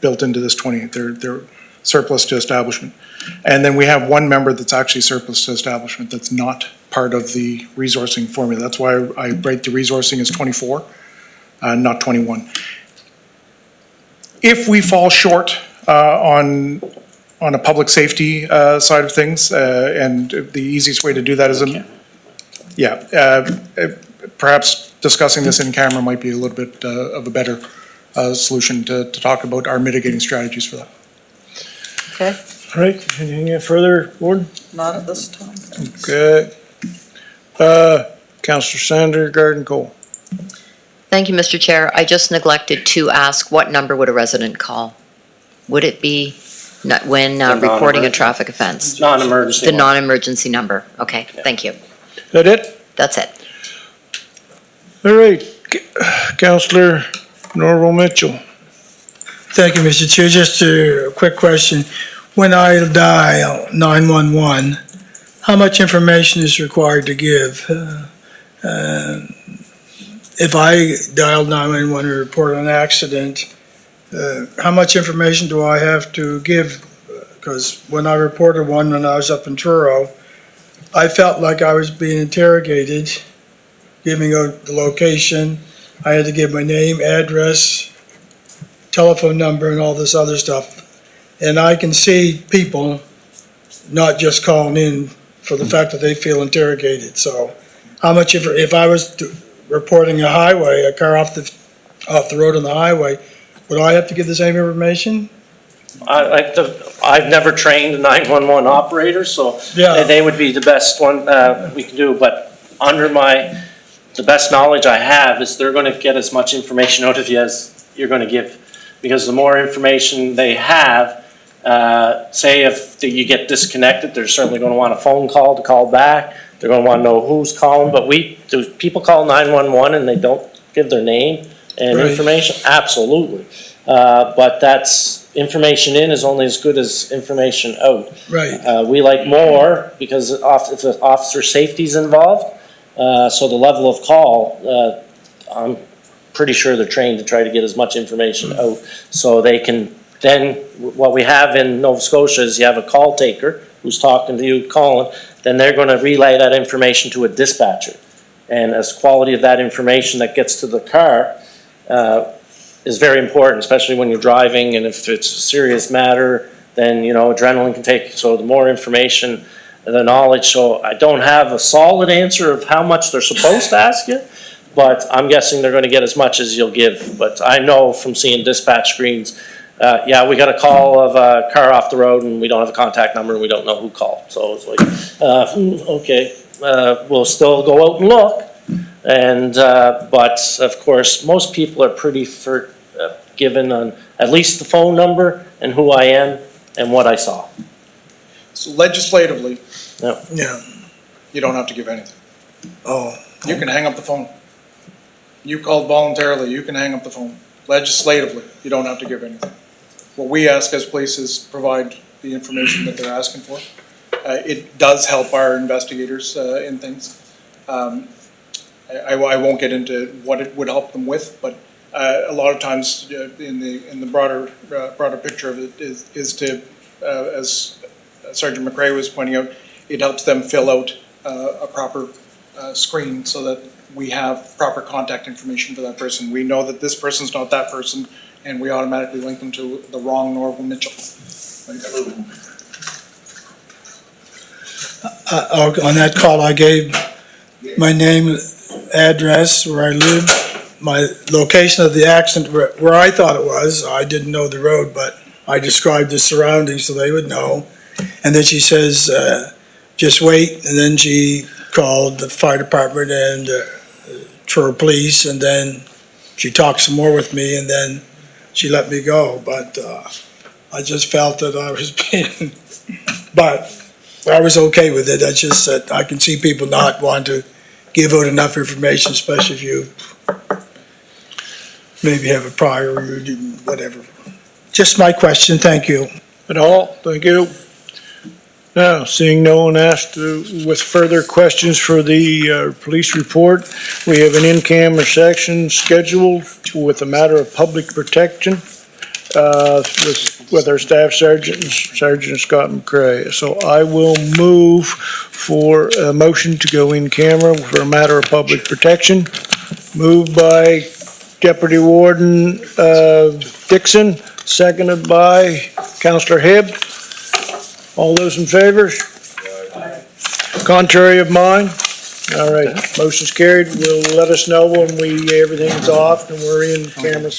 built into this 20, they're surplus to establishment. And then we have one member that's actually surplus to establishment that's not part of the resourcing formula. That's why I write the resourcing as 24, not 21. If we fall short on a public safety side of things, and the easiest way to do that is, perhaps discussing this in camera might be a little bit of a better solution to talk about our mitigating strategies for that. Okay, All right, anything further, Board? not at this time. Okay. Counselor Sander, Garden Cole. Thank you, Mr. Chair. I just neglected to ask, what number would a resident call? Would it be when reporting a traffic offense? Non-emergency. The non-emergency number. Okay, thank you. Is that it? That's it. All right, Counselor Norval Mitchell. Thank you, Mr. Chair. Just a quick question. When I dial 911, how much information is required to give? If I dial 911 to report an accident, how much information do I have to give? Because when I reported one when I was up in Truro, I felt like I was being interrogated, giving out the location. I had to give my name, address, telephone number, and all this other stuff. And I can see people not just calling in for the fact that they feel interrogated. So how much, if I was reporting a highway, a car off the road on the highway, would I have to give the same information? I've never trained a 911 operator, so Yeah. they would be the best one we can do, but under the best knowledge I have is they're gonna get as much information out of you as you're gonna give. Because the more information they have, say if you get disconnected, they're certainly gonna want a phone call to call back. They're gonna wanna know who's calling, but do people call 911 and they don't give their name and Right. information? Absolutely. But that's, information in is only as good as information out. Right. We like more because if the officer safety's involved, so the level of call, I'm pretty sure they're trained to try to get as much information out. So they can then, what we have in Nova Scotia is you have a call taker who's talking to you, calling, then they're gonna relay that information to a dispatcher. And as quality of that information that gets to the car, is very important, especially when you're driving, and if it's a serious matter, then, adrenaline can take, so the more information, the knowledge, so I don't have a solid answer of how much they're supposed to ask you, but I'm guessing they're gonna get as much as you'll give, but I know from seeing dispatch screens, we got a call of a car off the road and we don't have a contact number and we don't know who called, so it's like, okay, we'll still go out and look, and, but of course, most people are pretty given on at least the phone number and who I am and what I saw. So legislatively, Yeah. you don't have to give anything. Oh. You can hang up the phone. You called voluntarily, you can hang up the phone. Legislatively, you don't have to give anything. What we ask as police is provide the information that they're asking for. It does help our investigators in things. I won't get into what it would help them with, but a lot of times in the broader picture of it is to, as Sergeant McRae was pointing out, it helps them fill out a proper screen so that we have proper contact information for that person. We know that this person's not that person, and we automatically link them to the wrong Norval Mitchell. On that call, I gave my name, address, where I live, my location of the accident, where I thought it was. I didn't know the road, but I described the surroundings so they would know. And then she says, just wait, and then she called the fire department and Truro Police, and then she talked some more with me, and then she let me go. But I just felt that I was being, but I was okay with it. I just said, I can see people not want to give out enough information, especially if you maybe have a prior, or whatever. Just my question, thank you. At all, thank you. Now, seeing no one asked with further questions for the police report, we have an in-camera section scheduled with a matter of public protection. with our staff sergeant, Sergeant Scott McCray. So I will move for a motion to go in camera for a matter of public protection. Moved by Deputy Warden Dixon, seconded by Counselor Hibb. All those in favor? Contrary of mine? All right, motion's carried. Will let us know when everything's off and we're in camera.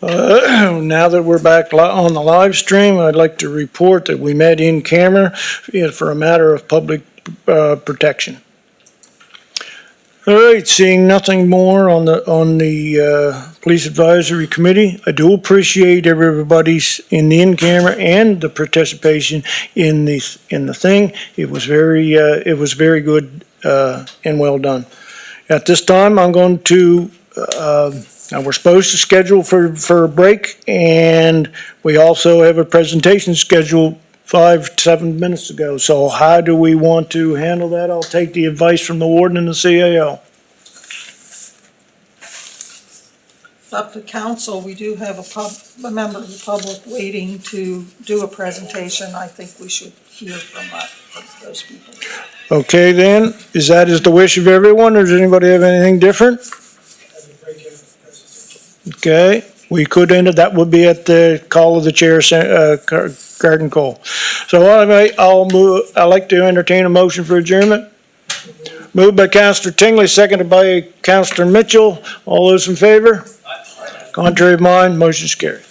Now that we're back on the live stream, I'd like to report that we met in camera for a matter of public protection. All right, seeing nothing more on the Police Advisory Committee, I do appreciate everybody's in the in-camera and the participation in the thing. It was very good and well done. At this time, I'm going to, now we're supposed to schedule for a break, and we also have a presentation scheduled 7 minutes ago. So how do we want to handle that? I'll take the advice from the warden and the CAO. Up to council, we do have a member of the public waiting to do a presentation. I think we should hear from those people. Okay then, is the wish of everyone, or does anybody have anything different? Okay, we could end it, that would be at the call of the chair, Garden Cole. So anyway, I'd like to entertain a motion for adjournment. Moved by Councillor Tingley, seconded by Councillor Mitchell. All those in favor? Contrary of mind, motion is carried.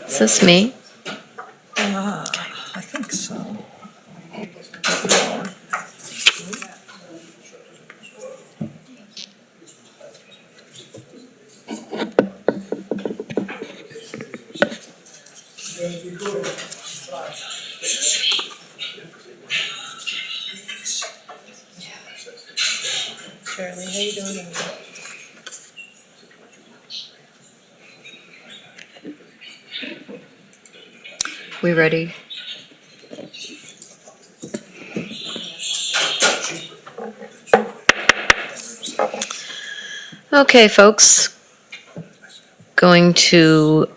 Is this me? I think so. Shirley, how you doing? We ready? Okay, folks. Going to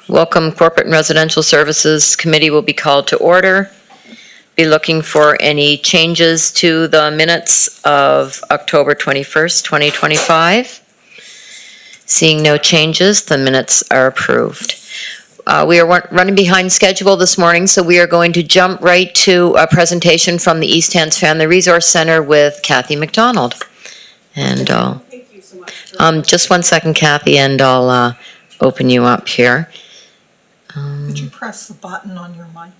welcome Corporate and Residential Services Committee will be called to order. Be looking for any changes to the minutes of October 21st, 2025. Seeing no changes, the minutes are approved. We are running behind schedule this morning, so we are going to jump right to a presentation from the East Hants Family Resource Center with Kathy McDonald. And Thank you so much. just one second, Kathy, and I'll open you up here. Could you press the button on your mic?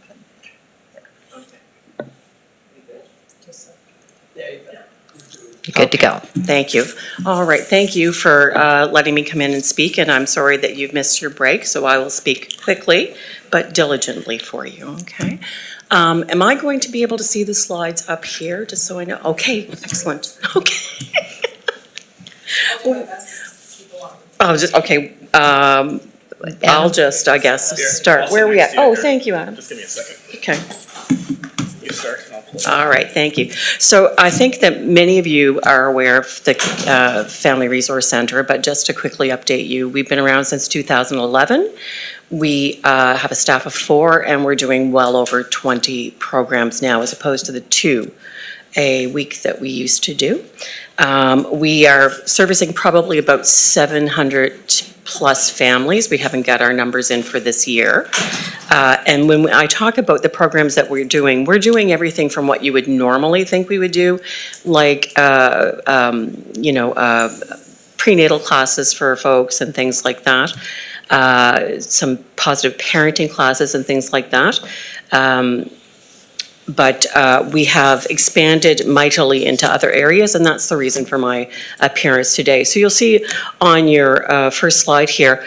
You're good to go. Thank you. All right, thank you for letting me come in and speak, and I'm sorry that you've missed your break, so I will speak quickly but diligently for you, okay? Am I going to be able to see the slides up here, just so I know? Okay, excellent, okay. Oh, just, okay, I'll just, I guess, start. Where are we at? Oh, thank you, Adam. Just give me a second. Okay. You start. All right, thank you. So I think that many of you are aware of the Family Resource Center, but just to quickly update you, we've been around since 2011. We have a staff of 4, and we're doing well over 20 programs now, as opposed to the 2 a week that we used to do. We are servicing probably about 700 plus families. We haven't got our numbers in for this year. And when I talk about the programs that we're doing everything from what you would normally think we would do, like, prenatal classes for folks and things like that, some positive parenting classes and things like that. But we have expanded mightily into other areas, and that's the reason for my appearance today. So you'll see on your first slide here,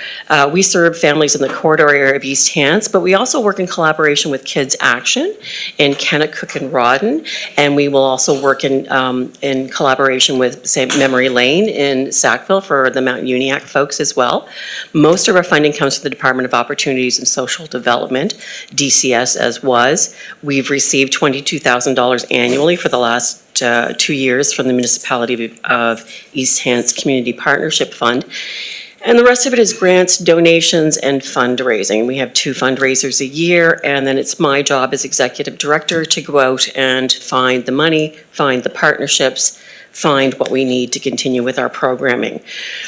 we serve families in the corridor area of East Hants, but we also work in collaboration with Kids Action in Kennecook and Rawdon, and we will also work in collaboration with St. Memory Lane in Sackville for the Mount Uniacke folks as well. Most of our funding comes from the Department of Opportunities and Social Development, DCS as was. We've received $22,000 annually for the last 2 years from the Municipality of East Hants Community Partnership Fund. And the rest of it is grants, donations, and fundraising. We have 2 fundraisers a year, and then it's my job as executive director to go out and find the money, find the partnerships, find what we need to continue with our programming.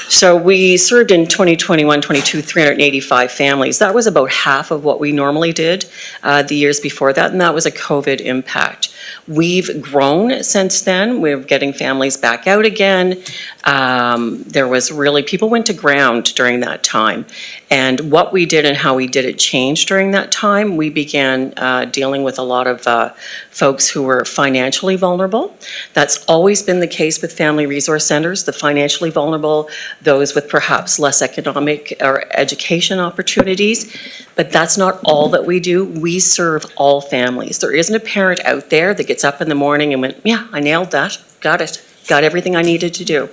So we served in 2021-22, 385 families. That was about half of what we normally did the years before that, and that was a COVID impact. We've grown since then. We're getting families back out again. There was really, people went to ground during that time. And what we did and how we did it changed during that time. We began dealing with a lot of folks who were financially vulnerable. That's always been the case with family resource centers, the financially vulnerable, those with perhaps less economic or education opportunities. But that's not all that we do. We serve all families. There isn't a parent out there that gets up in the morning and went, yeah, I nailed that, got it, got everything I needed to do.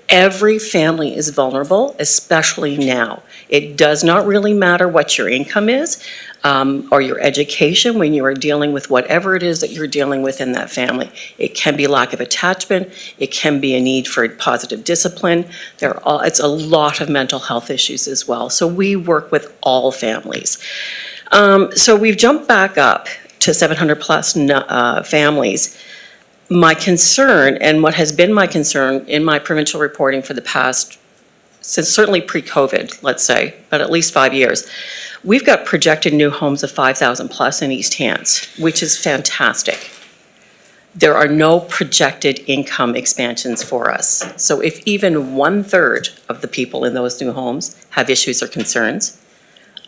Every family is vulnerable, especially now. It does not really matter what your income is or your education when you are dealing with whatever it is that you're dealing with in that family. It can be lack of attachment. It can be a need for positive discipline. It's a lot of mental health issues as well. So we work with all families. So we've jumped back up to 700 plus families. My concern, and what has been my concern in my provincial reporting for the past, since certainly pre-COVID, let's say, but at least 5 years, we've got projected new homes of 5,000 plus in East Hants, which is fantastic. There are no projected income expansions for us. So if even 1/3 of the people in those new homes have issues or concerns,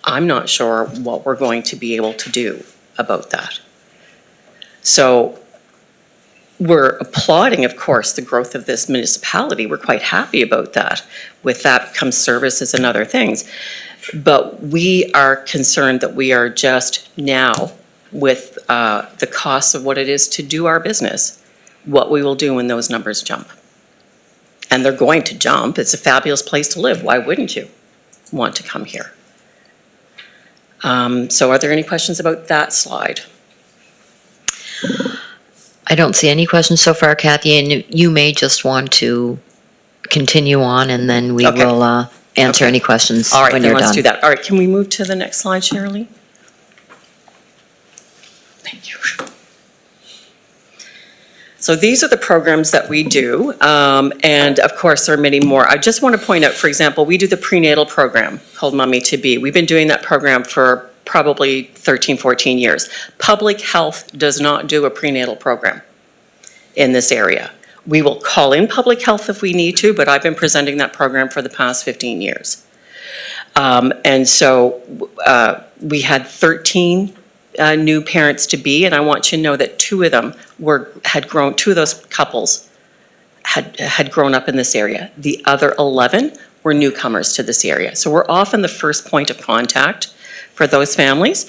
I'm not sure what we're going to be able to do about that. So we're applauding, of course, the growth of this municipality. We're quite happy about that. With that comes services and other things. But we are concerned that we are just now, with the cost of what it is to do our business, what we will do when those numbers jump. And they're going to jump. It's a fabulous place to live. Why wouldn't you want to come here? So are there any questions about that slide? I don't see any questions so far, Kathy, and you may just want to continue on, and then we Okay. will answer Okay. any questions All right, when then you're let's done. do that. All right, can we move to the next slide, Shirley? Thank you. So these are the programs that we do, and of course, there are many more. I just want to point out, for example, we do the prenatal program called Mommy to Be. We've been doing that program for probably 13, 14 years. Public Health does not do a prenatal program in this area. We will call in Public Health if we need to, but I've been presenting that program for the past 15 years. And so we had 13 new parents to be, and I want you to know that 2 of them had grown, 2 of those couples had grown up in this area. The other 11 were newcomers to this area. So we're often the first point of contact for those families.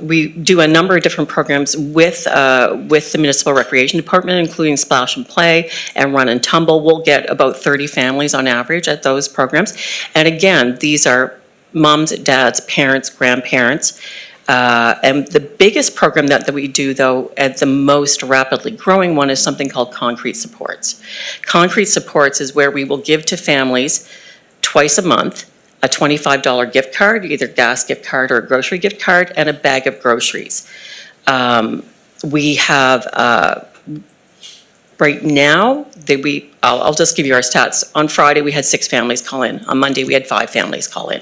We do a number of different programs with the Municipal Recreation Department, including Splash and Play and Run and Tumble. We'll get about 30 families on average at those programs. And again, these are moms, dads, parents, grandparents. And the biggest program that we do, though, at the most rapidly growing one is something called Concrete Supports. Concrete Supports is where we will give to families twice a month a $25 gift card, either gas gift card or a grocery gift card, and a bag of groceries. We Right now, I'll just give you our stats. On Friday, we had 6 families call in. On Monday, we had 5 families call in.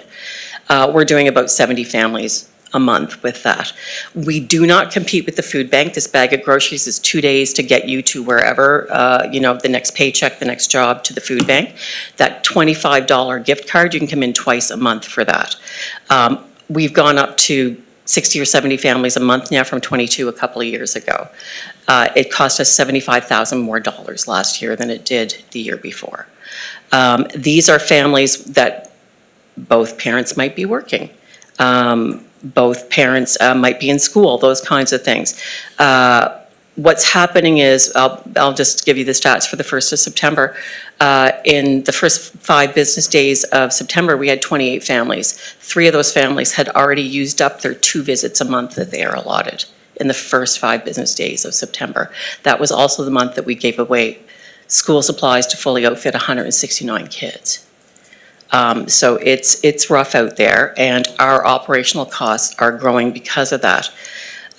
We're doing about 70 families a month with that. We do not compete with the food bank. This bag of groceries is 2 days to get you to wherever, the next paycheck, the next job, to the food bank. That $25 gift card, you can come in twice a month for that. We've gone up to 60 or 70 families a month now from 22 a couple of years ago. It cost us $75,000 more last year than it did the year before. These are families that both parents might be working. Both parents might be in school, those kinds of things. What's happening is, I'll just give you the stats for the 1st of September. In the first 5 business days of September, we had 28 families. 3 of those families had already used up their 2 visits a month that they are allotted in the first 5 business days of September. That was also the month that we gave away school supplies to fully outfit 169 kids. So it's rough out there, and our operational costs are growing because of that.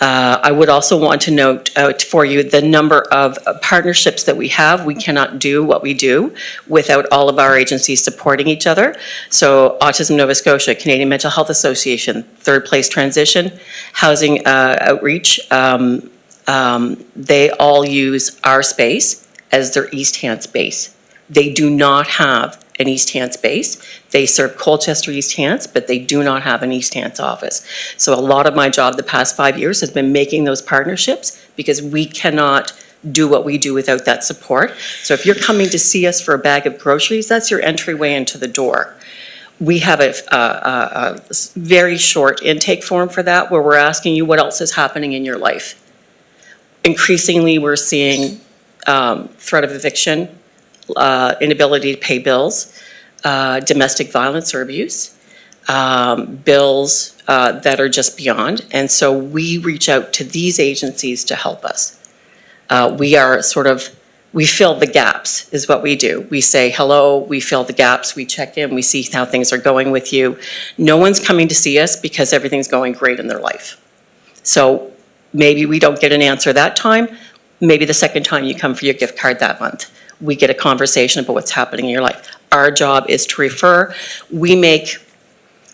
I would also want to note for you the number of partnerships that we have. We cannot do what we do without all of our agencies supporting each other. So Autism Nova Scotia, Canadian Mental Health Association, Third Place Transition, Housing Outreach, they all use our space as their East Hants base. They do not have an East Hants base. They serve Colchester East Hants, but they do not have an East Hants office. So a lot of my job the past 5 years has been making those partnerships, because we cannot do what we do without that support. So if you're coming to see us for a bag of groceries, that's your entryway into the door. We have a very short intake form for that, where we're asking you what else is happening in your life. Increasingly, we're seeing threat of eviction, inability to pay bills, domestic violence or abuse, bills that are just beyond. And so we reach out to these agencies to help us. We fill the gaps is what we do. We say hello, we fill the gaps, we check in, we see how things are going with you. No one's coming to see us because everything's going great in their life. So maybe we don't get an answer that time. Maybe the second time you come for your gift card that month, we get a conversation about what's happening in your life. Our job is to refer. We make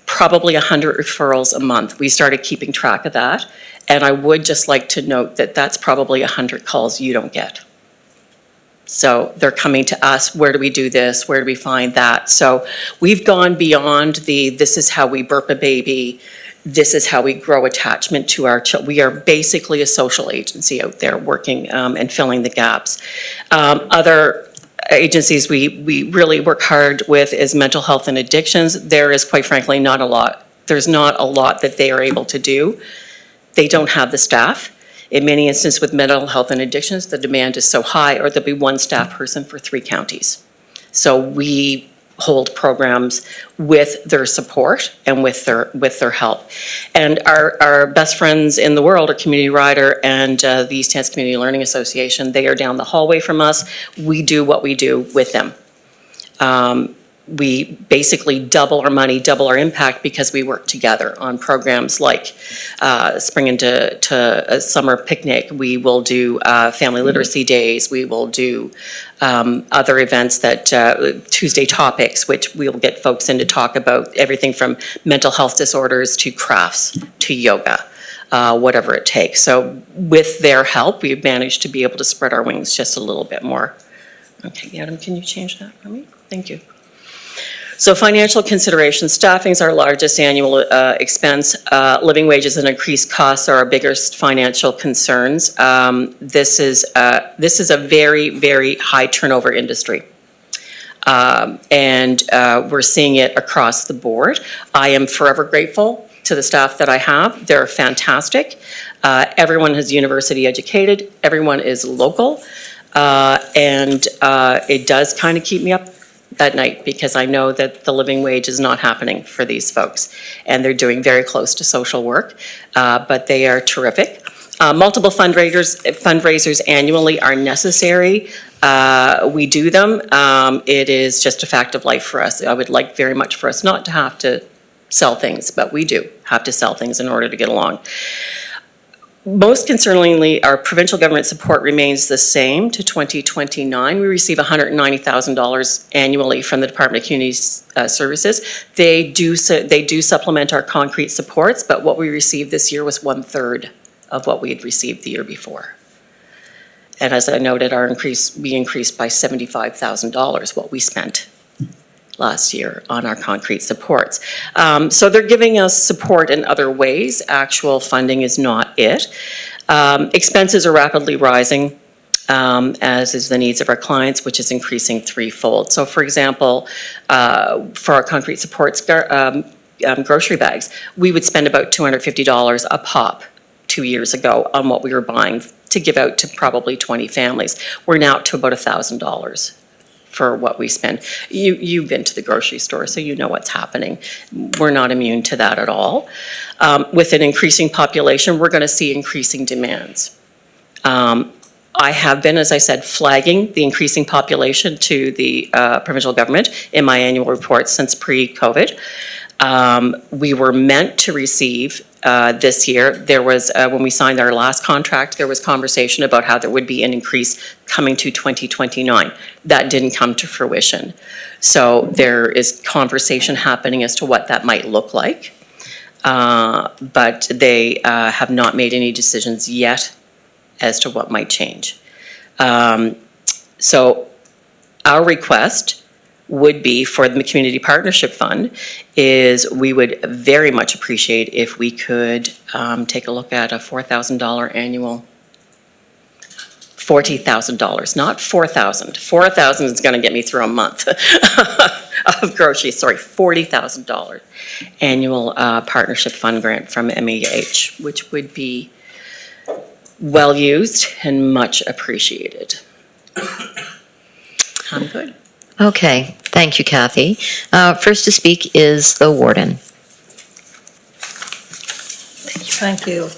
probably 100 referrals a month. We started keeping track of that. And I would just like to note that that's probably 100 calls you don't get. So they're coming to us, where do we do this? Where do we find that? So we've gone beyond this is how we burp a baby. This is how we grow attachment to our children. We are basically a social agency out there working and filling the gaps. Other agencies we really work hard with is mental health and addictions. There is, quite frankly, not a lot. There's not a lot that they are able to do. They don't have the staff. In many instances with mental health and addictions, the demand is so high, or there'll be 1 staff person for 3 counties. So we hold programs with their support and with their help. And our best friends in the world are Community Rider and the East Hants Community Learning Association. They are down the hallway from us. We do what we do with them. We basically double our money, double our impact, because we work together on programs like Spring into a Summer Picnic. We will do Family Literacy Days. We will do other events that Tuesday Topics, which we'll get folks in to talk about everything from mental health disorders to crafts to yoga, whatever it takes. So with their help, we've managed to be able to spread our wings just a little bit more. Okay, Adam, can you change that for me? Thank you. So financial considerations, staffing is our largest annual expense. Living wages and increased costs are our biggest financial concerns. This is a very, very high turnover industry. And we're seeing it across the board. I am forever grateful to the staff that I have. They're fantastic. Everyone is university educated. Everyone is local. And it does kind of keep me up at night, because I know that the living wage is not happening for these folks, and they're doing very close to social work, but they are terrific. Multiple fundraisers annually are necessary. We do them. It is just a fact of life for us. I would like very much for us not to have to sell things, but we do have to sell things in order to get along. Most concerningly, our provincial government support remains the same to 2029. We receive $190,000 annually from the Department of Community Services. They do supplement our concrete supports, but what we received this year was 1/3 of what we had received the year before. And as I noted, we increased by $75,000 what we spent last year on our concrete supports. So they're giving us support in other ways. Actual funding is not it. Expenses are rapidly rising, as is the needs of our clients, which is increasing threefold. So for example, for our concrete supports, grocery bags, we would spend about $250 a pop 2 years ago on what we were buying to give out to probably 20 families. We're now up to about $1,000 for what we spend. You've been to the grocery store, so you know what's happening. We're not immune to that at all. With an increasing population, we're going to see increasing demands. I have been, as I said, flagging the increasing population to the provincial government in my annual report since pre-COVID. We were meant to receive this year. There was, when we signed our last contract, there was conversation about how there would be an increase coming to 2029. That didn't come to fruition. So there is conversation happening as to what that might look like. But they have not made any decisions yet as to what might change. So our request would be for the Community Partnership Fund is we would very much appreciate if we could take a look at a $4,000 annual, $40,000, not $4,000. $4,000 is going to get me through a month of groceries, sorry, $40,000 annual partnership fund grant from MEH, which would be well used and much appreciated. I'm good. Okay, thank you, Kathy. First to speak is the warden. Thank you.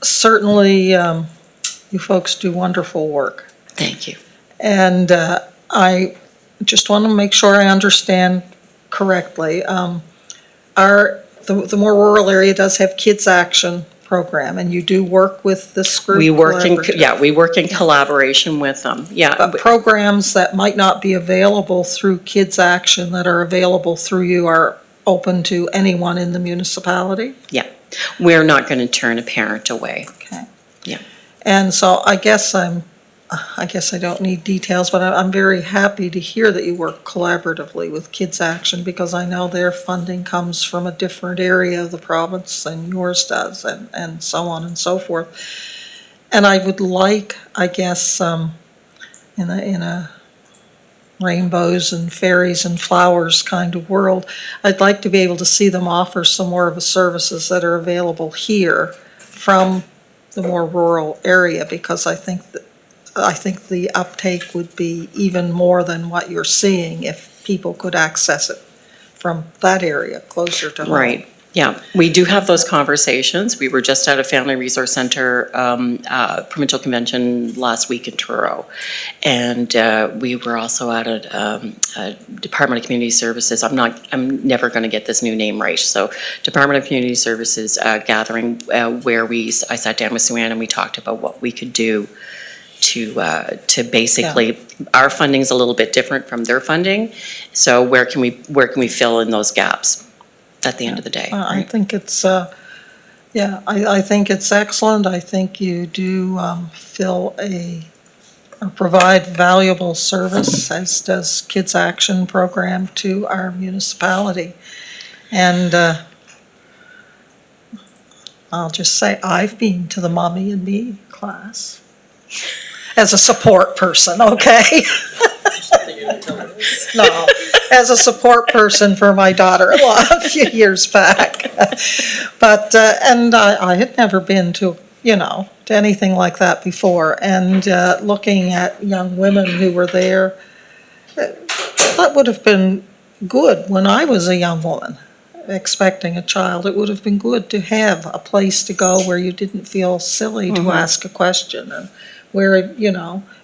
Certainly, you folks do wonderful work. Thank you. And I just want to make sure I understand correctly. The more rural area does have Kids Action program, and you do work with this group? We work collaboratively? we work in collaboration with them, yeah. But programs that might not be available through Kids Action that are available through you are open to anyone in the municipality? We're not going to turn a parent away. Okay. Yeah. And so I guess I don't need details, but I'm very happy to hear that you work collaboratively with Kids Action, because I know their funding comes from a different area of the province than yours does, and so on and so forth. And I would like, I guess, in a rainbows and fairies and flowers kind of world, I'd like to be able to see them offer some more of the services that are available here from the more rural area, because I think the uptake would be even more than what you're seeing if people could access it from that area closer to home. Right, yeah. We do have those conversations. We were just at a Family Resource Center provincial convention last week in Truro. And we were also at a Department of Community Services. I'm never going to get this new name right. So Department of Community Services gathering where I sat down with Sue Ann and we talked about what we could do to basically, our funding's a little bit different from their funding. So where can we fill in those gaps at the end of the day? I think it's, I think it's excellent. I think you do fill or provide valuable service, as does Kids Action Program, to our municipality. And I'll just say, I've been to the Mommy and Me class as a support person, okay? No, as a support person for my daughter-in-law a few years back. But, and I had never been to anything like that before. And looking at young women who were there, that would have been good when I was a young woman expecting a child. It would have been good to have a place to go where you didn't feel silly to ask a question, and where,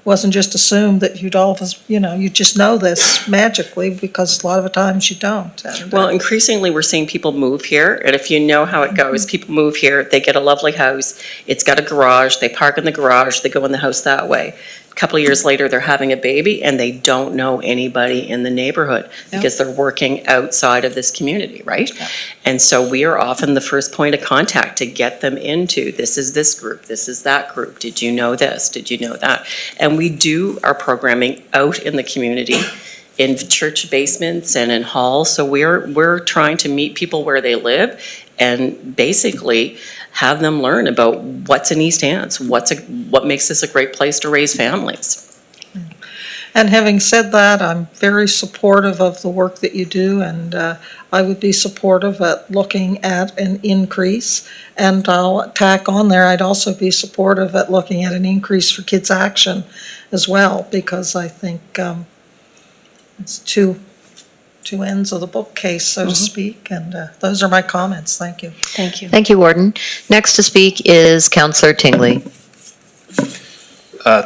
wasn't just assumed that you'd all of us, you just know this magically, because a lot of the times you don't. And, Well, increasingly, we're seeing people move here, and if you know how it goes, people move here, they get a lovely house, it's got a garage, they park in the garage, they go in the house that way. A couple of years later, they're having a baby, and they don't know anybody in the neighborhood, Yeah. because they're working outside of this community, right? Yeah. And so we are often the first point of contact to get them into, this is this group, this is that group, did you know this, did you know that? And we do our programming out in the community, in church basements and in halls, so we're trying to meet people where they live and basically have them learn about what's in East Hants, what makes this a great place to raise families. And having said that, I'm very supportive of the work that you do, and I would be supportive at looking at an increase. And I'll tack on there, I'd also be supportive at looking at an increase for Kids Action as well, because I think it's two ends of the bookcase, so to speak, and those are my comments. Thank you. Thank you. Thank you, Warden. Next to speak is Councillor Tingley.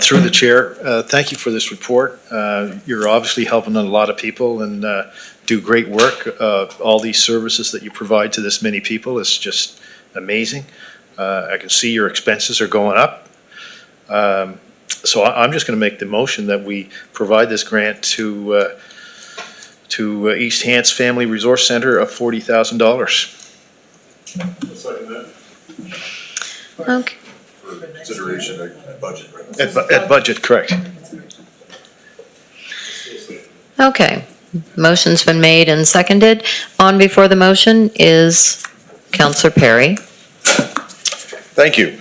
Through the chair, thank you for this report. You're obviously helping a lot of people and do great work. All these services that you provide to this many people is just amazing. I can see your expenses are going up. So I'm just going to make the motion that we provide this grant to East Hants Family Resource Center of $40,000. Okay. Consideration of budget, right? At budget, correct. Okay. Motion's been made and seconded. On before the motion is Councillor Perry. Thank you.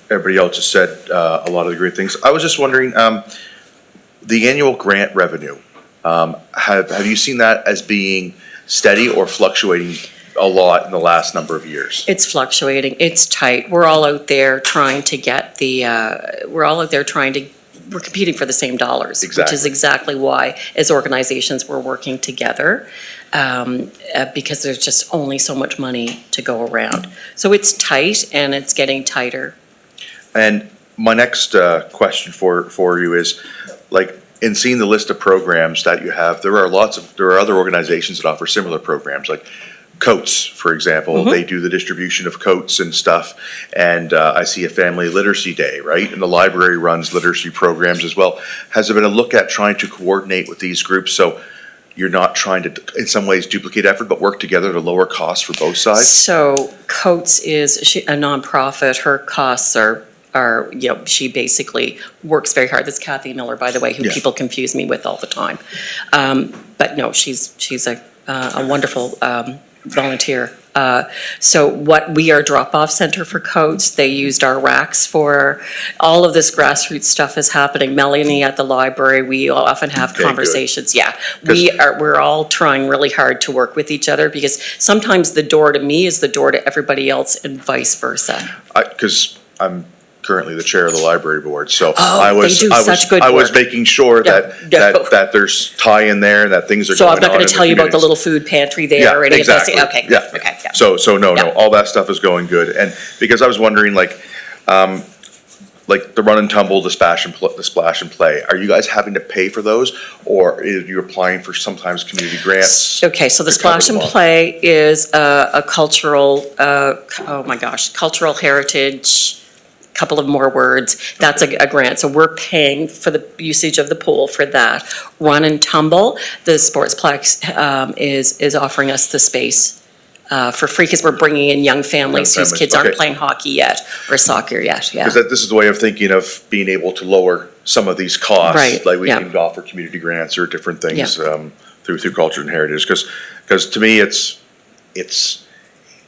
Everybody else has said a lot of the great things. I was just wondering, the annual grant revenue, have you seen that as being steady or fluctuating a lot in the last number of years? It's fluctuating, it's tight, we're all out there trying to get we're competing for the same dollars. Which is Exactly. exactly why, as organizations, we're working together, because there's just only so much money to go around. So it's tight and it's getting tighter. And my next question for you is, like, in seeing the list of programs that you have, there are other organizations that offer similar programs, like Coats, for example. They do the distribution of coats and stuff. And I see a Family Literacy Day, right? And the library runs literacy programs as well. Has there been a look at trying to coordinate with these groups so you're not trying to, in some ways, duplicate effort, but work together to lower costs for both sides? So Coates is a nonprofit, her costs are, she basically works very hard. This is Kathy Miller, by the way, who Yeah. people confuse me with all the time. But no, she's a wonderful volunteer. So we are a drop-off center for Coates. They used our racks for all of this grassroots stuff is happening. Melanie at the library, we often have Okay, good. conversations. Yeah, we're all trying really hard to work with each other, because sometimes the door to me is the door to everybody else and vice versa. Because I'm currently the chair of the library board, so Oh, I was, they do I was, such good I was work. making sure that, no. that there's tie-in there, and that things are So going I'm on not going in to the tell you about the communities. little food pantry there Yeah, or any of those. exactly. Okay, Yeah. okay, yeah. So no, Yeah. all that stuff is going good, and because I was wondering, like the run and tumble, the splash and play, are you guys having to pay for those, or are you applying for sometimes community grants? Okay, so the to cover Splash and them all? Play is a cultural, cultural heritage, couple of more words. That's a grant. So we're paying for the usage of the pool for that. Run and Tumble, the Sportsplex is offering us the space for free, because we're bringing in young families whose families, kids aren't okay. playing hockey yet or soccer yet, yeah. Because this is the way of thinking of being able to lower some of these costs. Right, Like we yeah. can offer community grants or different things through culture and heritage. Because to me, it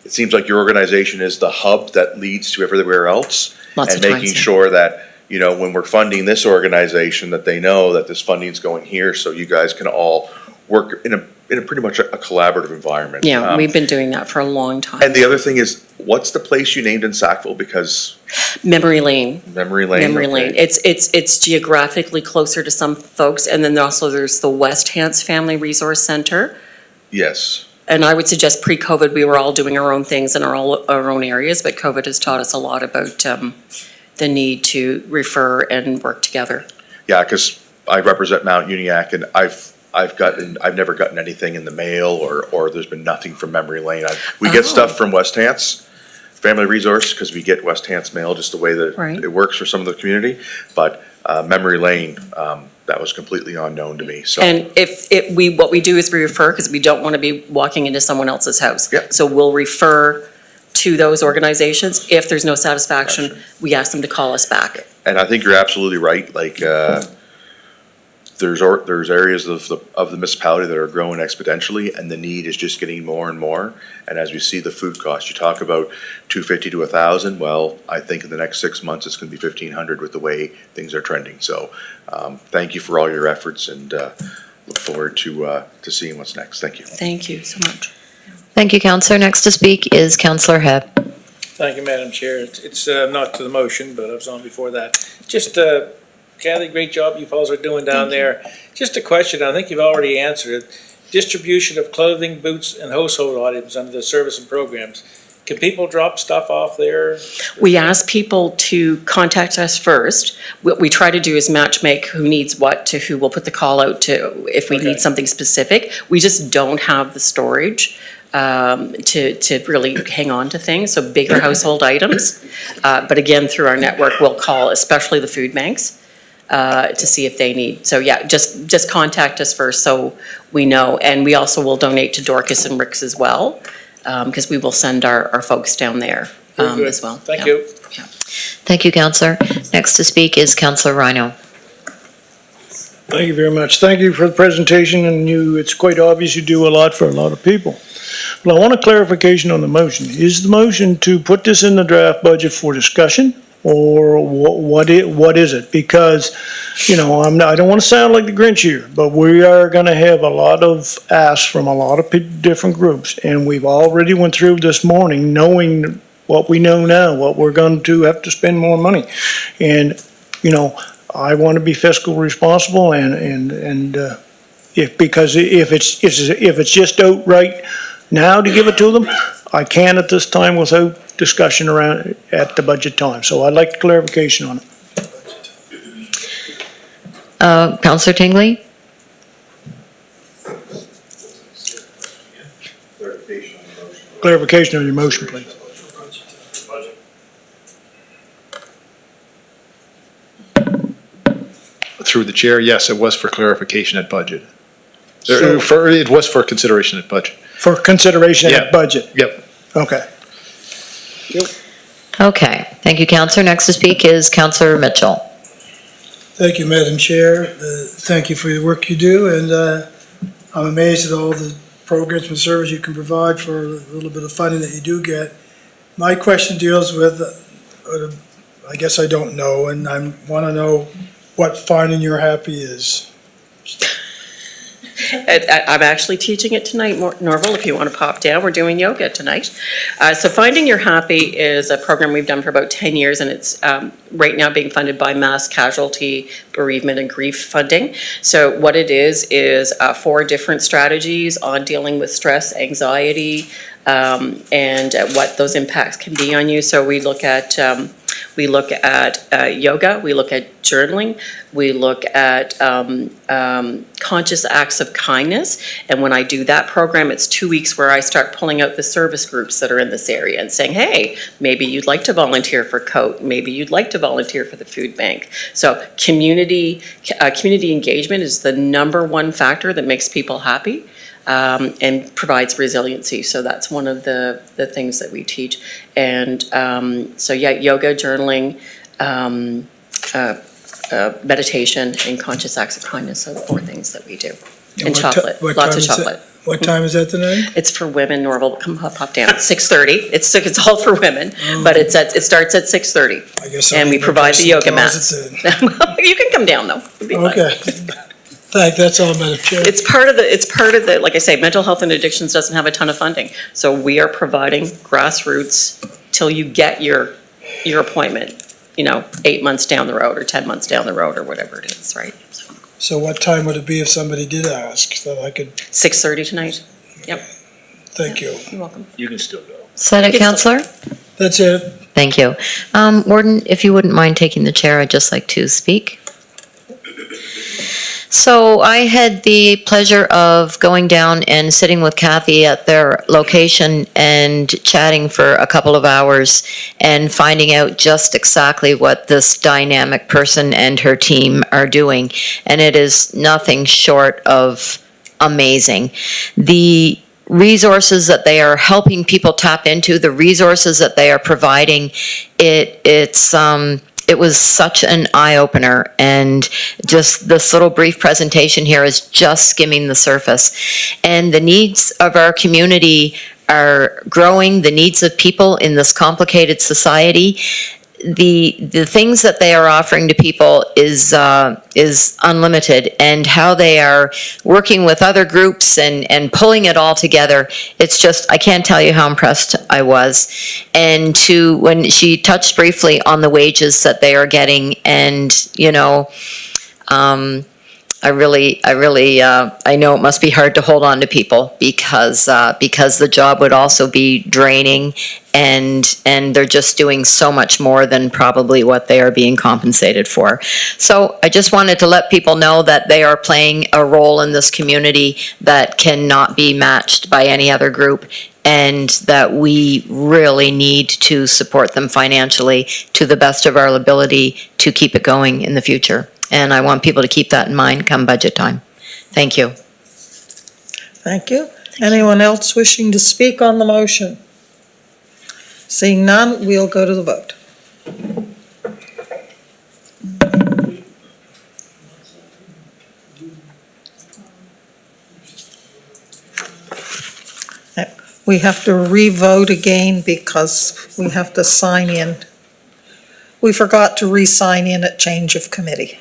seems like your organization is the hub that leads to everywhere else. Lots And of times, making yeah. sure that, when we're funding this organization, that they know that this funding's going here, so you guys can all work in a pretty much a collaborative environment. Yeah, we've been doing that for a long time. And the other thing is, what's the place you named in Sackville? Because Memory Lane. Memory Lane. Memory okay. Lane. It's geographically closer to some folks, and then also there's the West Hants Family Resource Center. Yes. And I would suggest pre-COVID, we were all doing our own things in our own areas, but COVID has taught us a lot about the need to refer and work together. Yeah, because I represent Mount Uniac, and I've never gotten anything in the mail, or there's been nothing from Memory Lane. We get stuff from West Hants Family Resource, because we get West Hants mail, just the way that Right. it works for some of the community. But Memory Lane, that was completely unknown to me, so. And what we do is we refer, because we don't want to be walking into someone else's house. Yep. So we'll refer to those organizations. If there's no satisfaction, we ask them to call us back. And I think you're absolutely right, like, there's areas of the municipality that are growing exponentially, and the need is just getting more and more. And as we see the food costs, you talk about $250 to $1,000, well, I think in the next 6 months, it's gonna be $1,500 with the way things are trending. So, thank you for all your efforts, and, look forward to seeing what's next. Thank you. Thank you so much. Thank you, Councillor. Next to speak is Councillor Hebb. Thank you, Madam Chair. It's not to the motion, but I was on before that. Just, Kathy, great job you fellows are doing down there. Just a question, I think you've already answered it. Distribution of clothing, boots, and household items under the service and programs. Can people drop stuff off there? We ask people to contact us first. What we try to do is match make who needs what to who we'll put the call out to if we Okay. need something specific. We just don't have the storage to really hang on to things, so bigger household items. But again, through our network, we'll call especially the food banks to see if they need. So yeah, just contact us first so we know. And we also will donate to Dorcas and Rick's as well, because we will send our folks down there Very good. as well. Thank Yeah. you. Thank you, Councillor. Next to speak is Councillor Rhino. Thank you very much. Thank you for the presentation, and it's quite obvious you do a lot for a lot of people. But I want a clarification on the motion. Is the motion to put this in the draft budget for discussion, or what is it? Because, I don't want to sound like the Grinch here, but we are going to have a lot of asks from a lot of different groups, and we've already went through this morning knowing what we know now, what we're going to have to spend more money. And, I want to be fiscal responsible, and because if it's just outright now to give it to them, I can at this time without discussion around at the budget time. So I'd like clarification on it. Councillor Tingley? Clarification on your motion, please. Through the chair, yes, it was for clarification at budget. So- It was for consideration at budget. For consideration Yeah. at budget? Yep. Okay. Okay, thank you, Councillor. Next to speak is Councillor Mitchell. Thank you, Madam Chair. Thank you for the work you do, and I'm amazed at all the programs and service you can provide for a little bit of funding that you do get. My question deals with, I guess I don't know, and I want to know what Finding Your Happy is. I'm actually teaching it tonight, Norval, if you want to pop down. We're doing yoga tonight. So Finding Your Happy is a program we've done for about 10 years, and it's right now being funded by Mass Casualty, Bereavement, and Grief Funding. So what it is 4 different strategies on dealing with stress, anxiety, and what those impacts can be on you. So we look at yoga, we look at journaling, we look at conscious acts of kindness. And when I do that program, it's 2 weeks where I start pulling out the service groups that are in this area and saying, hey, maybe you'd like to volunteer for COAT, maybe you'd like to volunteer for the food bank. So community engagement is the #1 factor that makes people happy. And provides resiliency. So that's one of the things that we teach. And yoga, journaling, meditation, and conscious acts of kindness are the 4 things that we do. And what ti- chocolate, what lots time of is it? chocolate. What time is that tonight? It's for women, Norval, come pop down, 6:30. It's all for women, but it starts at 6:30. I guess And I'll we be provide the yoga closet mats. then. You can come down though. It'd be fun. Okay. That's all, Madam Chair. It's part of the, like I say, mental health and addictions doesn't have a ton of funding. So we are providing grassroots till you get your appointment, 8 months down the road or 10 months down the road or whatever it is, right? So what time would it be if somebody did ask, so I could, 6:30 tonight. thank you. You're welcome. You can still go. Is that it, Yes, Councillor? That's it. Thank you. Warden, if you wouldn't mind taking the chair, I'd just like to speak. So I had the pleasure of going down and sitting with Kathy at their location and chatting for a couple of hours and finding out just exactly what this dynamic person and her team are doing. And it is nothing short of amazing. The resources that they are helping people tap into, the resources that they are providing, it was such an eye-opener, and just this little brief presentation here is just skimming the surface. And the needs of our community are growing, the needs of people in this complicated society. The things that they are offering to people is unlimited, and how they are working with other groups and pulling it all together. It's just, I can't tell you how impressed I was. And when she touched briefly on the wages that they are getting, and, I know it must be hard to hold on to people because the job would also be draining, and they're just doing so much more than probably what they are being compensated for. So I just wanted to let people know that they are playing a role in this community that cannot be matched by any other group, and that we really need to support them financially to the best of our ability to keep it going in the future. And I want people to keep that in mind come budget time. Thank you. Thank you. Anyone else wishing to speak on the motion? Seeing none, we'll go to the vote. We have to re-vote again because we have to sign in. We forgot to re-sign in at change of committee.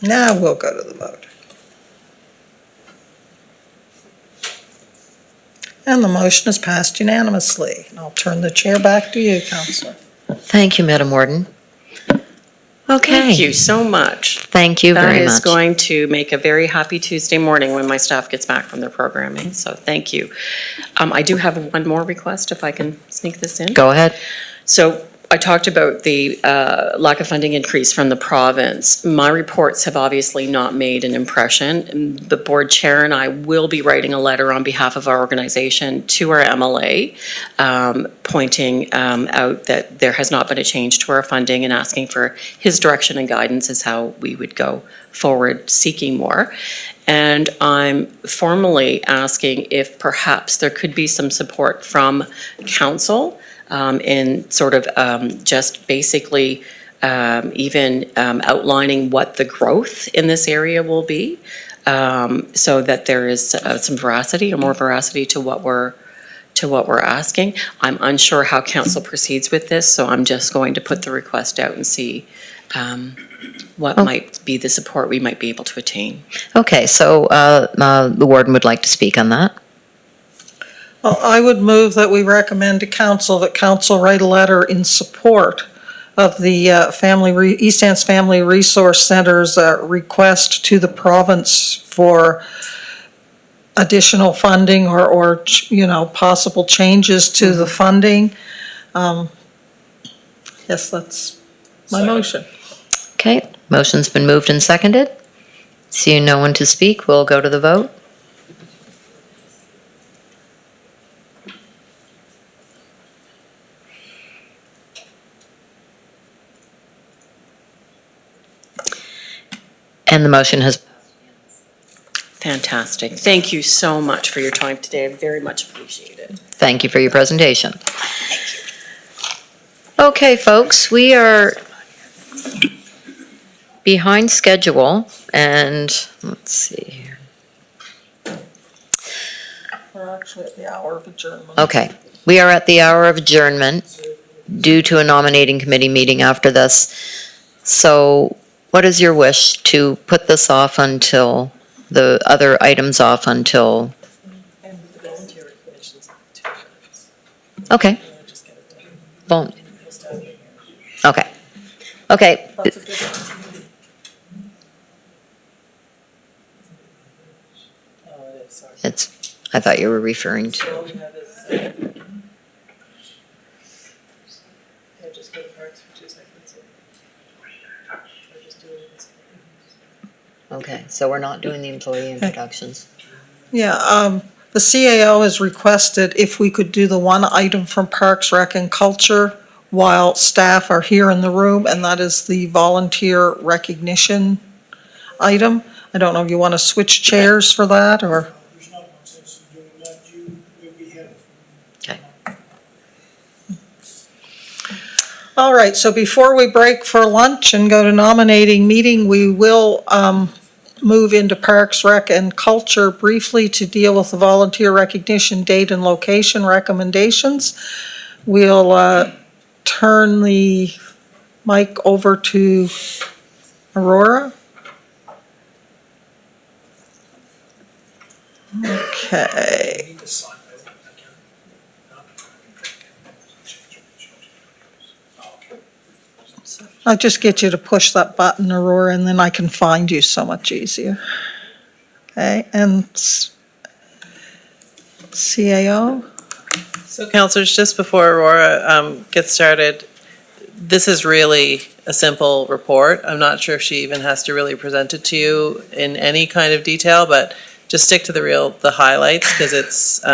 Now we'll go to the vote. And the motion is passed unanimously. I'll turn the chair back to you, Councillor. Thank you, Madam Warden. Okay. Thank you so much. Thank you very That is much. going to make a very happy Tuesday morning when my staff gets back from their programming, so thank you. I do have one more request, if I can sneak this in. Go ahead. So I talked about the lack of funding increase from the province. My reports have obviously not made an impression. The board chair and I will be writing a letter on behalf of our organization to our MLA, pointing out that there has not been a change to our funding and asking for his direction and guidance as how we would go forward seeking more. And I'm formally asking if perhaps there could be some support from council in sort of just basically even outlining what the growth in this area will be, so that there is some veracity or more veracity to what we're asking. I'm unsure how council proceeds with this, so I'm just going to put the request out and see what might be the support we might be able to attain. Okay, so the warden would like to speak on that. Well, I would move that we recommend to council that council write a letter in support of the East Hants Family Resource Center's request to the province for additional funding or possible changes to the funding. Yes, that's my motion. Okay, motion's been moved and seconded. Seeing no one to speak, we'll go to the vote. And the motion has. Fantastic. Thank you so much for your time today. I very much appreciate it. Thank you for your presentation. Okay, folks, we are behind schedule, and let's see here. We're actually at the hour of adjournment. Okay, we are at the hour of adjournment due to a nominating committee meeting after this. So what is your wish, to put this off until, the other items off until? Okay. Okay. Okay. I thought you were referring to. Okay, so we're not doing the employee introductions. Yeah, the CAO has requested if we could do the one item from Parks, Rec, and Culture while staff are here in the room, and that is the volunteer recognition item. I don't know if you want to switch chairs for that, or? There's not one sense in doing that. You will be headed. Okay. All right, so before we break for lunch and go to nominating meeting, we will move into Parks, Rec, and Culture briefly to deal with the volunteer recognition date and location recommendations. We'll turn the mic over to Aurora. Okay. I'll just get you to push that button, Aurora, and then I can find you so much easier. Okay, and CAO? So councilors, just before Aurora gets started, this is really a simple report. I'm not sure if she even has to really present it to you in any kind of detail, but just stick to the highlights, because it's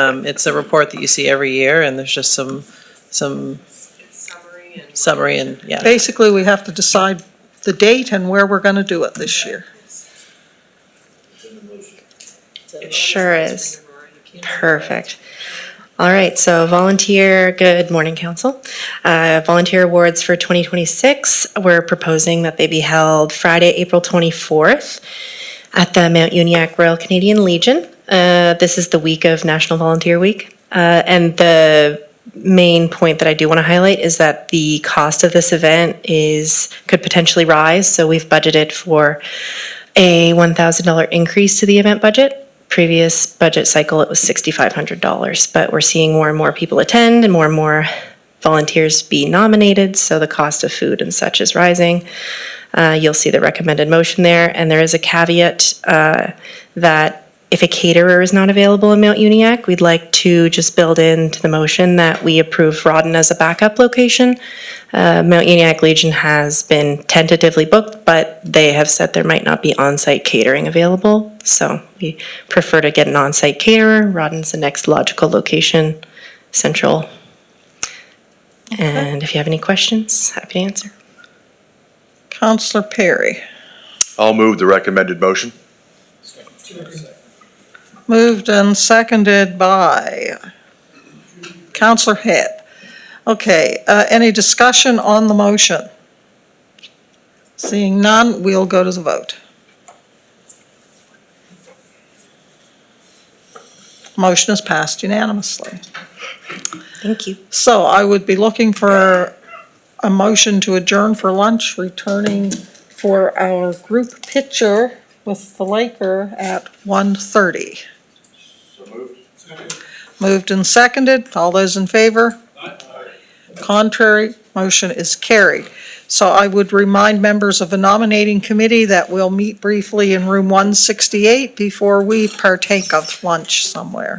a report that you see every year, and there's just some summary and, yeah. Basically, we have to decide the date and where we're gonna do it this year. It sure is. Perfect. All right, so good morning, council. Volunteer awards for 2026, we're proposing that they be held Friday, April 24th at the Mount Uniacke Royal Canadian Legion. This is the week of National Volunteer Week. And the main point that I do want to highlight is that the cost of this event could potentially rise. So we've budgeted for a $1,000 increase to the event budget. Previous budget cycle, it was $6,500, but we're seeing more and more people attend and more volunteers be nominated. So the cost of food and such is rising. You'll see the recommended motion there. And there is a caveat that if a caterer is not available in Mount Uniacke, we'd like to just build into the motion that we approve Rawdon as a backup location. Mount Uniacke Legion has been tentatively booked, but they have said there might not be on-site catering available. So we prefer to get an on-site caterer. Rawdon's the next logical location, central. And if you have any questions, happy to answer. Councillor Perry. I'll move the recommended motion. Moved and seconded by Councillor Head. Okay, any discussion on the motion? Seeing none, we'll go to the vote. Motion is passed unanimously. Thank you. So I would be looking for a motion to adjourn for lunch, returning for our group picture with the Laker at 1:30. Moved and seconded. All those in favor? Contrary, motion is carried. So I would remind members of the nominating committee that we'll meet briefly in room 168 before we partake of lunch somewhere.